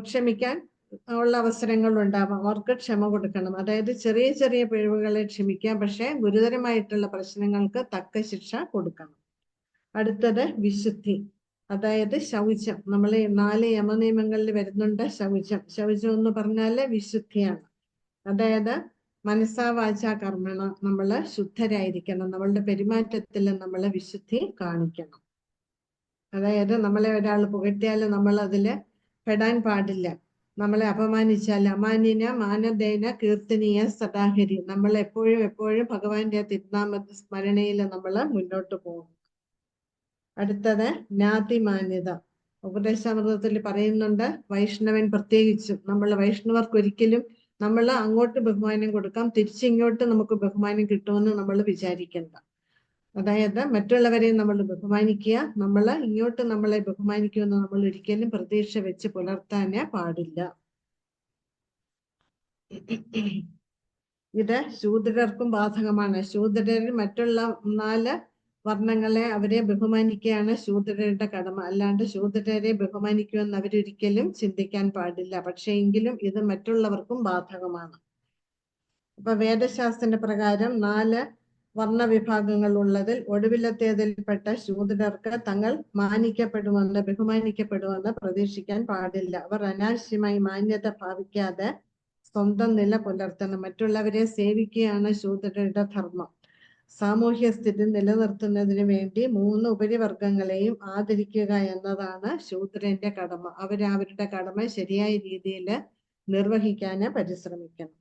ക്ഷമിക്കാൻ ഉള്ള അവസരങ്ങൾ ഉണ്ടാവാം. അവർക്ക് ക്ഷമ കൊടുക്കണം. അതായത് ചെറിയ ചെറിയ പിഴവുകളെ ക്ഷമിക്കാം, പക്ഷെ ഗുരുതരമായിട്ടുള്ള പ്രശ്നങ്ങൾക്ക് തക്ക ശിക്ഷ കൊടുക്കണം. അടുത്തത് വിശുദ്ധി, അതായത് ശൗചം. നമ്മൾ 4 യമനിയമങ്ങളിൽ വരുന്നുണ്ട് ശൗചം. ശൗചം എന്ന് പറഞ്ഞാല് വിശുദ്ധിയാണ്. അതായത് മനസ്സാ വാചാ കർമ്മണ നമ്മള് ശുദ്ധരായിരിക്കണം. നമ്മളുടെ പെരുമാറ്റത്തിൽ നമ്മൾ വിശുദ്ധി കാണിക്കണം. അതായത് നമ്മളെ ഒരാൾ പുകഴ്ത്തിയാല് നമ്മൾ അതില് പെടാൻ പാടില്ല. നമ്മളെ അപമാനിച്ചാൽ അമാന്യന മാനദേന കീർത്തനീയ സദാഹരി, നമ്മൾ എപ്പോഴും ഭഗവാന്റെ തിരുനാമ സ്മരണയിൽ നമ്മൾ മുന്നോട്ട് പോകും. അടുത്തത് ജ്ഞാതിമാന്യത. ഉപദേശാമൃതത്തിൽ പറയുന്നുണ്ട്, വൈഷ്ണവൻ പ്രത്യേകിച്ചും നമ്മൾ വൈഷ്ണവർക്ക് ഒരിക്കലും നമ്മൾ അങ്ങോട്ട് ബഹുമാനം കൊടുക്കാം, തിരിച്ചിങ്ങോട്ട് നമുക്ക് ബഹുമാനം കിട്ടുമെന്ന് നമ്മൾ വിചാരിക്കണ്ട. അതായത് മറ്റുള്ളവരെ നമ്മൾ ബഹുമാനിക്കുക, നമ്മൾ ഇങ്ങോട്ട് നമ്മളെ ബഹുമാനിക്കുമെന്ന് നമ്മൾ ഒരിക്കലും പ്രതീക്ഷ വെച്ച് പുലർത്താനേ പാടില്ല. ഇത് ശൂദ്രർക്കും ബാധകമാണ്. ശൂദ്രരിൽ മറ്റുള്ള 4 വർണ്ണങ്ങളെ അവരെ ബഹുമാനിക്കുകയാണ് ശൂദ്രരുടെ കടമ. അല്ലാണ്ട് ശൂദ്രരെ ബഹുമാനിക്കുമെന്ന് അവരൊരിക്കലും ചിന്തിക്കാൻ പാടില്ല. പക്ഷെ എങ്കിലും ഇത് മറ്റുള്ളവർക്കും ബാധകമാണ്. അപ്പൊ വേദശാസ്ത്ര പ്രകാരം 4 വർണ്ണവിഭാഗങ്ങൾ ഉള്ളതിൽ ഒടുവിലത്തേതിൽപ്പെട്ട ശൂദ്രർക്ക് തങ്ങൾ ബഹുമാനിക്കപ്പെടുമെന്ന് പ്രതീക്ഷിക്കാൻ പാടില്ല. അവർ അനാവശ്യമായി മാന്യത ഭാവിക്കാതെ സ്വന്തം നില പുലർത്തണം. മറ്റുള്ളവരെ സേവിക്കുകയാണ് ശൂദ്രരുടെ ധർമ്മം. സാമൂഹ്യ സ്ഥിതി നിലനിർത്തുന്നതിന് വേണ്ടി 3 ഉപരിവർഗങ്ങളെയും ആദരിക്കുക എന്നതാണ് ശൂദ്രന്റെ കടമ. അവരുടെ കടമ ശരിയായ രീതിയിൽ നിർവഹിക്കാന് പരിശ്രമിക്കണം.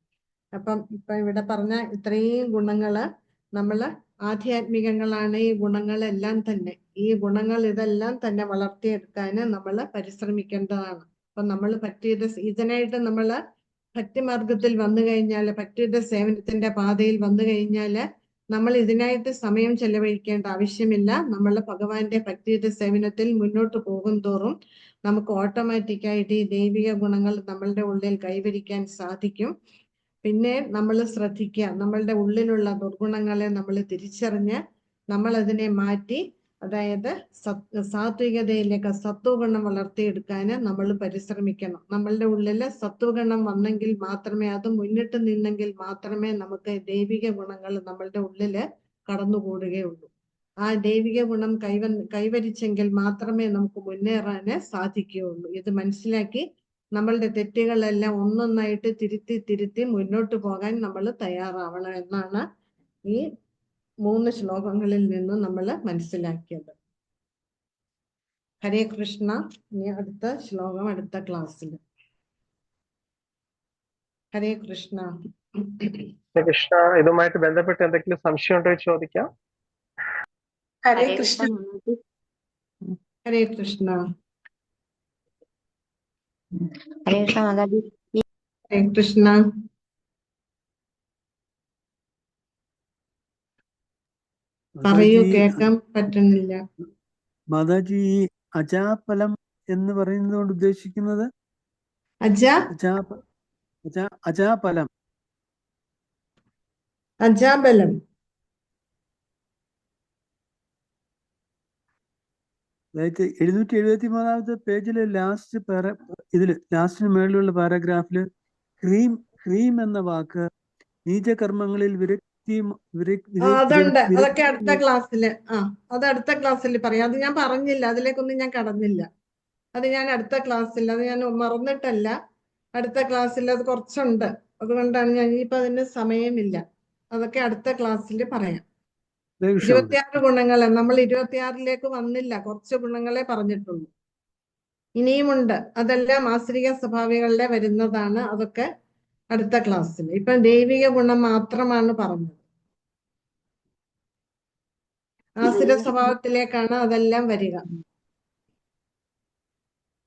അപ്പം ഇവിടെ പറഞ്ഞ ഇത്രയും ഗുണങ്ങള് നമ്മള് ആധ്യാത്മികങ്ങളാണ്. ഈ ഗുണങ്ങളെല്ലാം തന്നെ, ഈ ഗുണങ്ങൾ ഇതെല്ലാം തന്നെ വളർത്തിയെടുക്കാന് നമ്മൾ പരിശ്രമിക്കേണ്ടതാണ്. അപ്പൊ നമ്മൾ ഇതിനായിട്ട് നമ്മള് ഭക്തിമാർഗത്തിൽ വന്നു കഴിഞ്ഞാല്, ഭക്തിയുടെ സേവനത്തിന്റെ പാതയിൽ വന്നു കഴിഞ്ഞാല് നമ്മൾ ഇതിനായിട്ട് സമയം ചെലവഴിക്കേണ്ട ആവശ്യമില്ല. നമ്മൾ ഭഗവാന്റെ ഭക്തിയുടെ സേവനത്തിൽ മുന്നോട്ട് പോകും തോറും നമുക്ക് ഓട്ടോമാറ്റിക്കായിട്ട് ഈ ദൈവിക ഗുണങ്ങൾ നമ്മളുടെ ഉള്ളിൽ കൈവരിക്കാൻ സാധിക്കും. പിന്നെ നമ്മൾ ശ്രദ്ധിക്കുക, നമ്മളുടെ ഉള്ളിലുള്ള ദുർഗുണങ്ങളെ നമ്മൾ തിരിച്ചറിഞ്ഞ് നമ്മൾ അതിനെ മാറ്റി, അതായത് സാത്വികതയിലേക്ക് സത്വഗുണം വളർത്തിയെടുക്കാന് നമ്മൾ പരിശ്രമിക്കണം. നമ്മളുടെ ഉള്ളില് സത്വഗുണം വന്നെങ്കിൽ മാത്രമേ, അത് മുന്നിട്ട് നിന്നെങ്കിൽ മാത്രമേ നമുക്ക് ദൈവിക ഗുണങ്ങൾ നമ്മളുടെ ഉള്ളില് കടന്നുകൂടുകയുള്ളൂ. ആ ദൈവിക ഗുണം കൈവരിച്ചെങ്കിൽ മാത്രമേ നമുക്ക് മുന്നേറാന് സാധിക്കുകയുള്ളൂ. ഇത് മനസ്സിലാക്കി നമ്മളുടെ തെറ്റുകളെല്ലാം ഒന്നൊന്നായിട്ട് തിരുത്തി മുന്നോട്ട് പോകാൻ നമ്മൾ തയ്യാറാവണം എന്നാണ് ഈ 3 ശ്ലോകങ്ങളിൽ നിന്ന് നമ്മൾ മനസ്സിലാക്കിയത്. ഹരേ കൃഷ്ണ. ഇനി അടുത്ത ശ്ലോകം അടുത്ത ക്ലാസ്സിൽ. ഹരേ കൃഷ്ണ. കൃഷ്ണ, ഇതുമായിട്ട് ബന്ധപ്പെട്ട് എന്തെങ്കിലും സംശയം ഉണ്ടോ ചോദിക്കാം. ഹരേ കൃഷ്ണ. ഹരേ കൃഷ്ണ. ഹരേ കൃഷ്ണ മാതാജി. ഹരേ കൃഷ്ണ. പറയൂ, കേൾക്കാൻ പറ്റുന്നില്ല. മാതാജി, ഈ അജാഫലം എന്ന് പറയുന്നത് കൊണ്ട് ഉദ്ദേശിക്കുന്നത് അജാഫലം, അജാബലം. അതായത് 773-ാമത്തെ പേജിലെ ലാസ്റ്റിന് മേളിലുള്ള പാരഗ്രാഫില് ക്രീം എന്ന വാക്ക് നീചകർമ്മങ്ങളിൽ അതുണ്ട്. അതൊക്കെ അടുത്ത ക്ലാസ്സില് അത് അടുത്ത ക്ലാസ്സിൽ പറയാം. അത് ഞാൻ പറഞ്ഞില്ല, അതിലേക്കൊന്നും ഞാൻ കടന്നില്ല. അത് ഞാൻ അടുത്ത ക്ലാസ്സിൽ, അത് ഞാൻ മറന്നിട്ടല്ല, അടുത്ത ക്ലാസ്സിൽ അത് കുറച്ചുണ്ട്. അതുകൊണ്ടാണ് ഞാൻ ഇനിയിപ്പോ അതിന് സമയമില്ല. അതൊക്കെ അടുത്ത ക്ലാസ്സിൽ പറയാം. 26 ഗുണങ്ങളെ നമ്മൾ 26ലേക്ക് വന്നില്ല, കുറച്ച് ഗുണങ്ങളെ പറഞ്ഞിട്ടുള്ളൂ. ഇനിയുമുണ്ട്. അതെല്ലാം ആശ്രിയ സ്വഭാവികളുടെ വരുന്നതാണ്. അതൊക്കെ അടുത്ത ക്ലാസ്സിൽ. ഇപ്പൊ ദൈവിക ഗുണം മാത്രമാണ് പറഞ്ഞത്. ആസുര സ്വഭാവത്തിലേക്കാണ് അതെല്ലാം വരിക.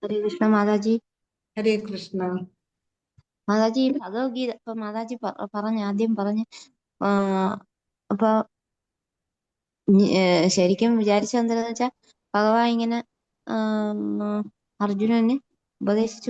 ഹരേ കൃഷ്ണ മാതാജി. ഹരേ കൃഷ്ണ. മാതാജി ഭഗവത്ഗീത ഇപ്പൊ മാതാജി ആദ്യം പറഞ്ഞ് അപ്പൊ ശരിക്കും വിചാരിച്ചത് എന്താന്ന് വെച്ചാൽ ഭഗവാൻ ഇങ്ങനെ അർജുനന് ഉപദേശിച്ചു